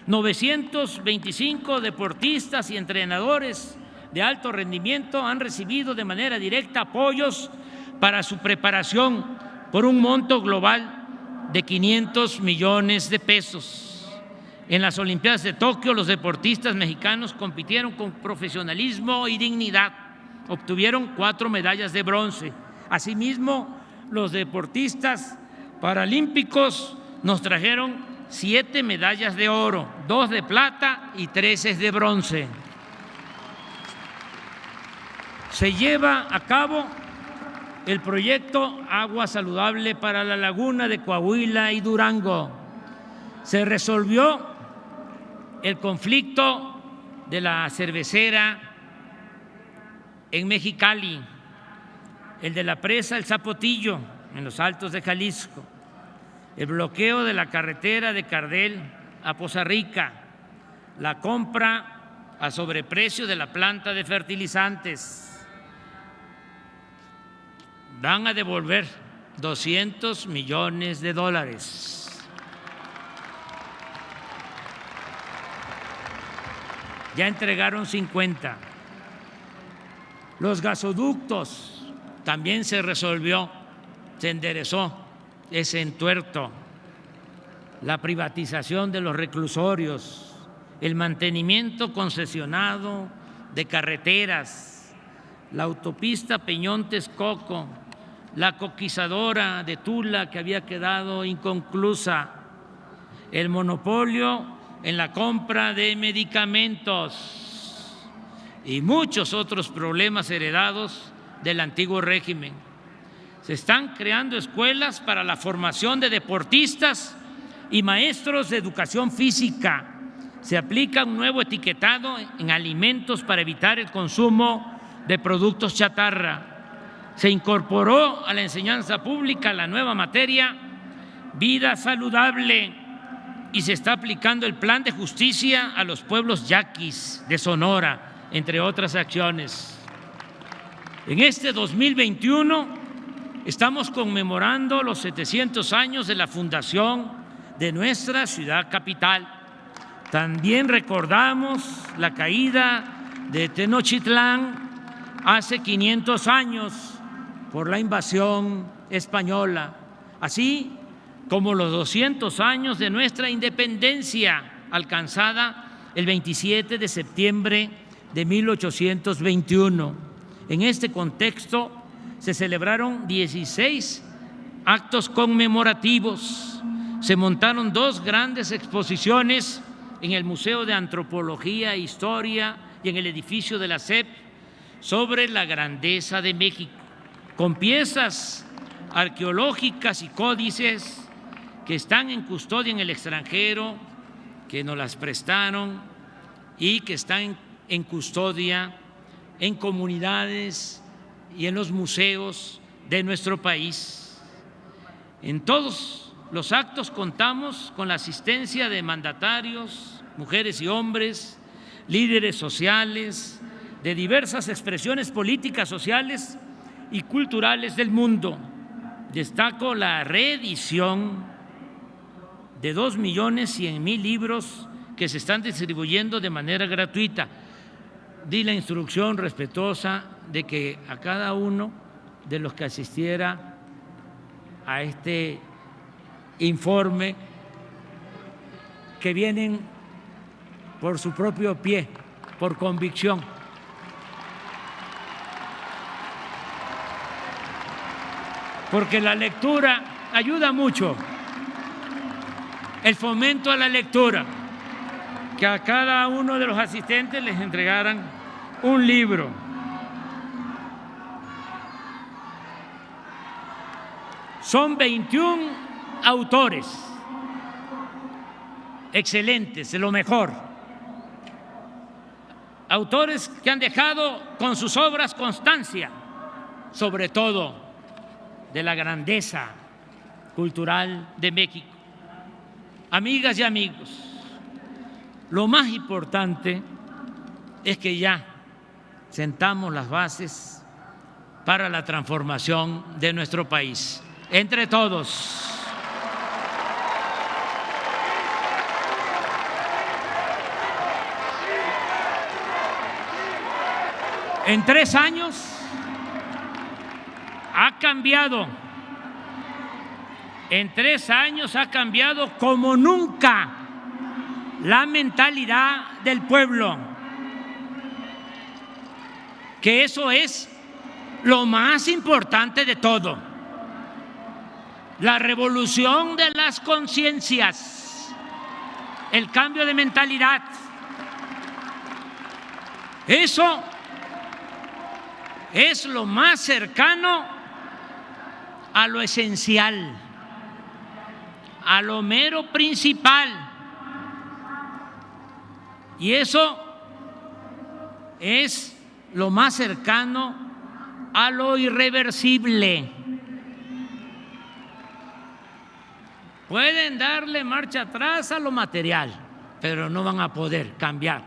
925 deportistas y entrenadores de alto rendimiento han recibido de manera directa apoyos para su preparación por un monto global de 500 millones de pesos. En las Olimpiadas de Tokio, los deportistas mexicanos compitieron con profesionalismo y dignidad. Obtuvieron 4 medallas de bronce. Asimismo, los deportistas paralímpicos nos trajeron 7 medallas de oro, 2 de plata y 13 de bronce. Se lleva a cabo el proyecto Agua Saludable para la Laguna de Coahuila y Durango. Se resolvió el conflicto de la cervecera en Mexicali, el de la presa El Zapotillo en los Altos de Jalisco. el bloqueo de la carretera de Cardel a Poza Rica, la compra a sobreprecio de la planta de fertilizantes. Van a devolver $200 millones. Ya entregaron 50. Los gasoductos también se resolvió, se enderezó ese entuerto. La privatización de los reclusorios, el mantenimiento concesionado de carreteras, la autopista Peñón-Texcoco, la coquizadora de Tula que había quedado inconclusa, el monopolio en la compra de medicamentos y muchos otros problemas heredados del antiguo régimen. Se están creando escuelas para la formación de deportistas y maestros de educación física. Se aplica un nuevo etiquetado en alimentos para evitar el consumo de productos chatarra. Se incorporó a la enseñanza pública la nueva materia vida saludable y se está aplicando el plan de justicia a los pueblos yaquis de Sonora, entre otras acciones. En este 2021 estamos conmemorando los 700 años de la fundación de nuestra ciudad capital. También recordamos la caída de Tenochtitlán hace 500 años por la invasión española, así como los 200 años de nuestra independencia alcanzada el 27 de septiembre de 1821. En este contexto se celebraron 16 actos conmemorativos, se montaron 2 grandes exposiciones en el Museo de Antropología e Historia y en el edificio de la SEP sobre la grandeza de México, con piezas arqueológicas y códices que están en custodia en el extranjero, que nos las prestaron y que están en custodia en comunidades y en los museos de nuestro país. En todos los actos contamos con la asistencia de mandatarios, mujeres y hombres, líderes sociales, de diversas expresiones políticas, sociales y culturales del mundo. Destaco la reedición de 2.100.000 libros que se están distribuyendo de manera gratuita. Di la instrucción respetuosa de que a cada uno de los que asistiera a este informe, que vienen por su propio pie, por convicción, porque la lectura ayuda mucho, el fomento a la lectura, que a cada uno de los asistentes les entregaran un libro. Son 21 autores excelentes, de lo mejor, autores que han dejado con sus obras constancia, sobre todo de la grandeza cultural de México. Amigas y amigos, lo más importante es que ya sentamos las bases para la transformación de nuestro país, entre todos. En 3 años ha cambiado, en 3 años ha cambiado como nunca la mentalidad del pueblo, que eso es lo más importante de todo, la revolución de las conciencias, el cambio de mentalidad. Eso es lo más cercano a lo esencial, a lo mero principal. Y eso es lo más cercano a lo irreversible. Pueden darle marcha atrás a lo material, pero no van a poder cambiar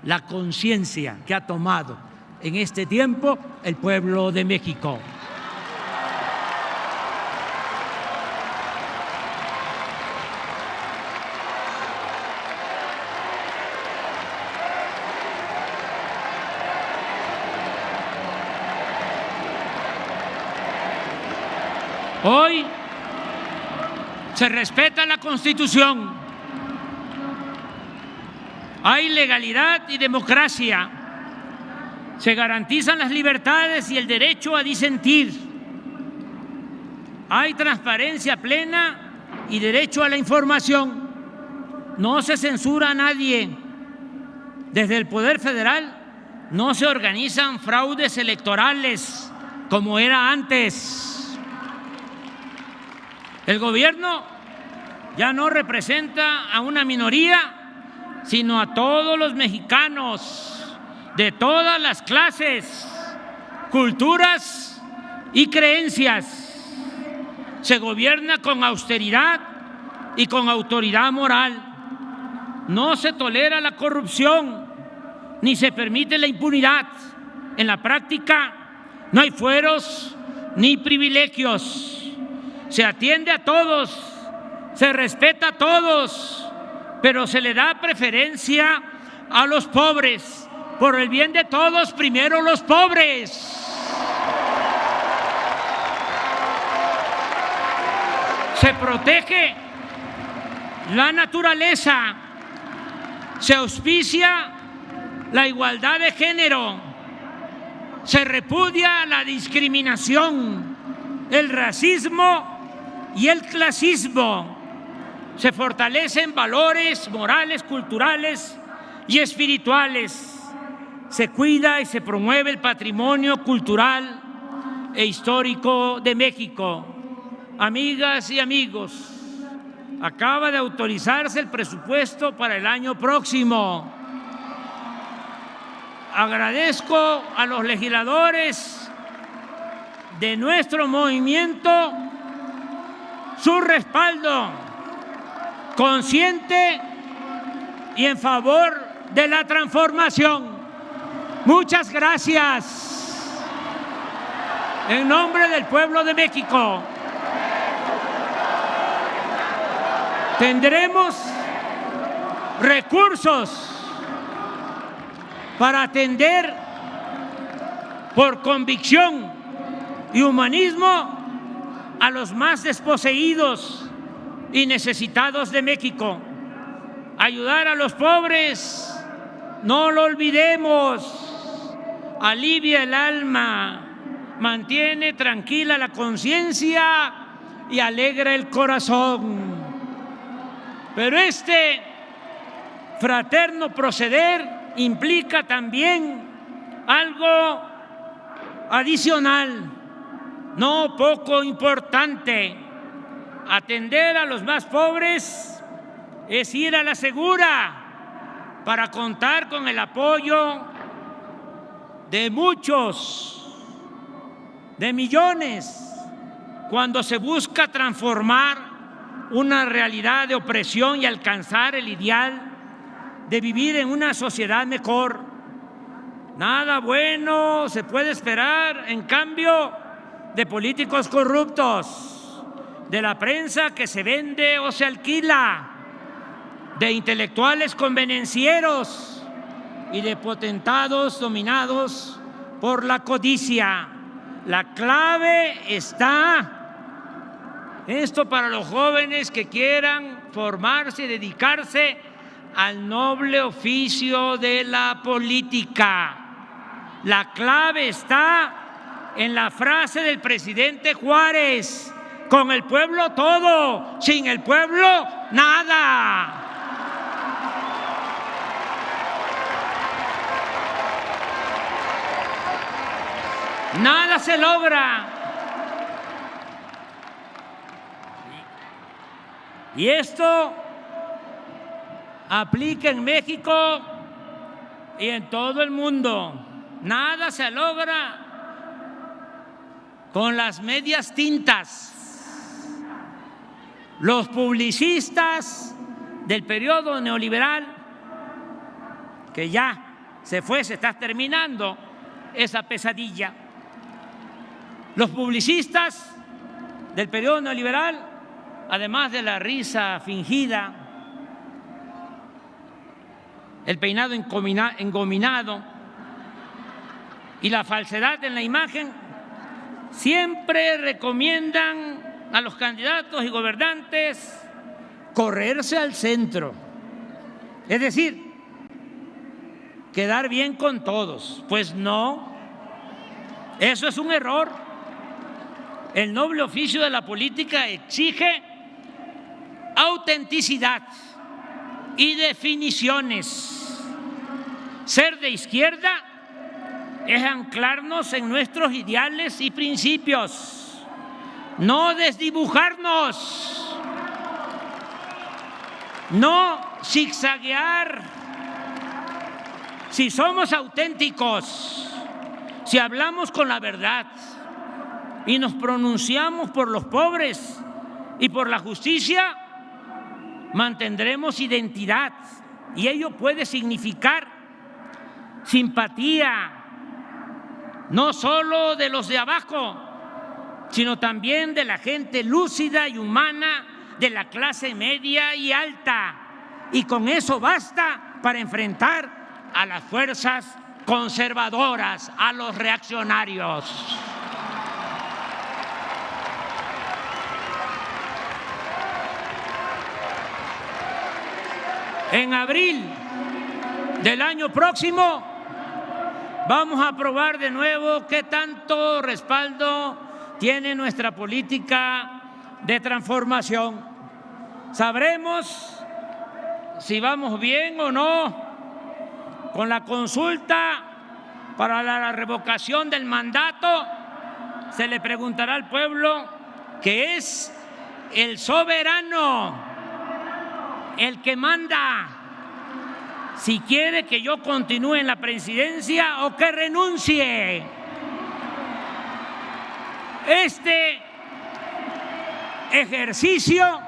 la conciencia que ha tomado en este tiempo el pueblo de México. Hoy se respeta la Constitución, hay legalidad y democracia, se garantizan las libertades y el derecho a disentir, hay transparencia plena y derecho a la información, no se censura a nadie. Desde el Poder Federal no se organizan fraudes electorales como era antes. El gobierno ya no representa a una minoría, sino a todos los mexicanos de todas las clases, culturas y creencias. Se gobierna con austeridad y con autoridad moral. No se tolera la corrupción ni se permite la impunidad. En la práctica no hay fueros ni privilegios. Se atiende a todos, se respeta a todos, pero se le da preferencia a los pobres. Por el bien de todos, primero los pobres. Se protege la naturaleza, se auspicia la igualdad de género, se repudia la discriminación, el racismo y el clasismo, se fortalecen valores morales, culturales y espirituales, se cuida y se promueve el patrimonio cultural e histórico de México. Amigas y amigos, acaba de autorizarse el presupuesto para el año próximo. Agradezco a los legisladores de nuestro movimiento su respaldo consciente y en favor de la transformación. Muchas gracias. En nombre del pueblo de México, tendremos recursos para atender por convicción y humanismo a los más desposeídos y necesitados de México. Ayudar a los pobres, no lo olvidemos, alivia el alma, mantiene tranquila la conciencia y alegra el corazón. Pero este fraterno proceder implica también algo adicional, no poco importante. Atender a los más pobres es ir a la segura para contar con el apoyo de muchos, de millones, cuando se busca transformar una realidad de opresión y alcanzar el ideal de vivir en una sociedad mejor. Nada bueno se puede esperar, en cambio, de políticos corruptos, de la prensa que se vende o se alquila, de intelectuales convenencieros y de potentados dominados por la codicia. La clave está, esto para los jóvenes que quieran formarse y dedicarse al noble oficio de la política. La clave está en la frase del presidente Juárez: con el pueblo todo, sin el pueblo nada. Nada se logra. Y esto aplica en México y en todo el mundo. Nada se logra con las medias tintas. Los publicistas del periodo neoliberal, que ya se fue, se está terminando esa pesadilla. Los publicistas del periodo neoliberal, además de la risa fingida, el peinado engominado y la falsedad en la imagen, siempre recomiendan a los candidatos y gobernantes correrse al centro, es decir, quedar bien con todos. Pues no, eso es un error. El noble oficio de la política exige autenticidad y definiciones. Ser de izquierda es anclarnos en nuestros ideales y principios, no desdibujarnos, no zigzaguear. Si somos auténticos, si hablamos con la verdad y nos pronunciamos por los pobres y por la justicia, mantendremos identidad, y ello puede significar simpatía, no solo de los de abajo, sino también de la gente lúcida y humana de la clase media y alta. Y con eso basta para enfrentar a las fuerzas conservadoras, a los reaccionarios. En abril del año próximo vamos a probar de nuevo qué tanto respaldo tiene nuestra política de transformación. Sabremos si vamos bien o no con la consulta para la revocación del mandato. Se le preguntará al pueblo, que es el soberano, el que manda, si quiere que yo continúe en la presidencia o que renuncie. Este ejercicio,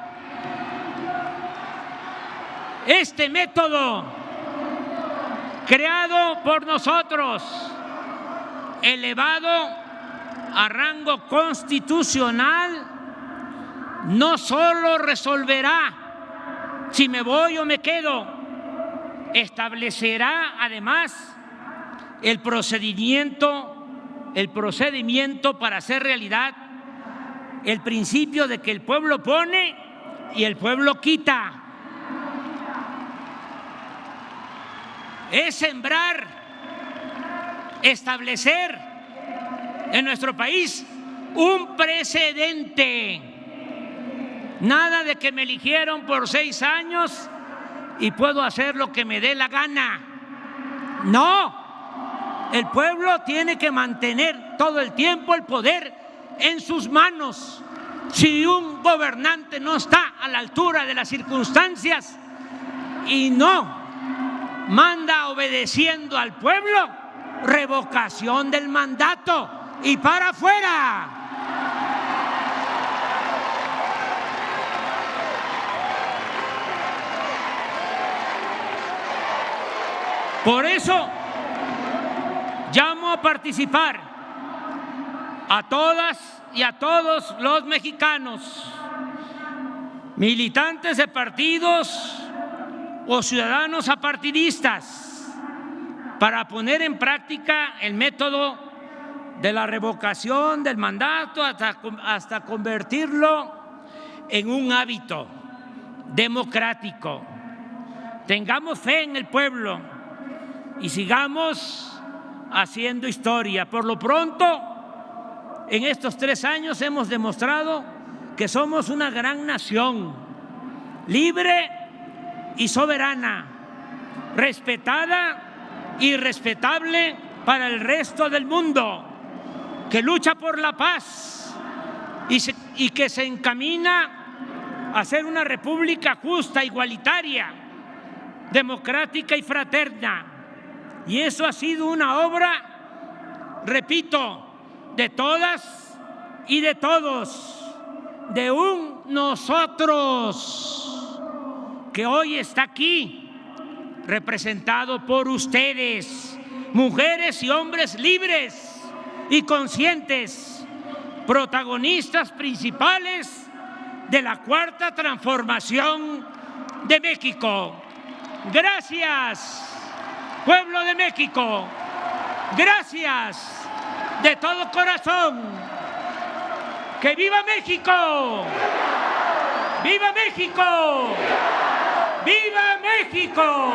este método creado por nosotros, elevado a rango constitucional, no solo resolverá si me voy o me quedo, establecerá además el procedimiento para hacer realidad el principio de que el pueblo pone y el pueblo quita. Es sembrar, establecer en nuestro país un precedente. Nada de que me eligieron por 6 años y puedo hacer lo que me dé la gana. No, el pueblo tiene que mantener todo el tiempo el poder en sus manos. Si un gobernante no está a la altura de las circunstancias y no manda obedeciendo al pueblo, revocación del mandato y para afuera. Por eso llamo a participar a todas y a todos los mexicanos, militantes de partidos o ciudadanos apartidistas, para poner en práctica el método de la revocación del mandato hasta convertirlo en un hábito democrático. Tengamos fe en el pueblo y sigamos haciendo historia. Por lo pronto, en estos 3 años hemos demostrado que somos una gran nación, libre y soberana, respetada y respetable para el resto del mundo, que lucha por la paz y que se encamina a ser una república justa, igualitaria, democrática y fraterna. Y eso ha sido una obra, repito, de todas y de todos, de un nosotros, que hoy está aquí, representado por ustedes, mujeres y hombres libres y conscientes, protagonistas principales de la Cuarta Transformación de México. Gracias, pueblo de México. Gracias de todo corazón. ¡Que viva México! ¡Viva México! ¡Viva México!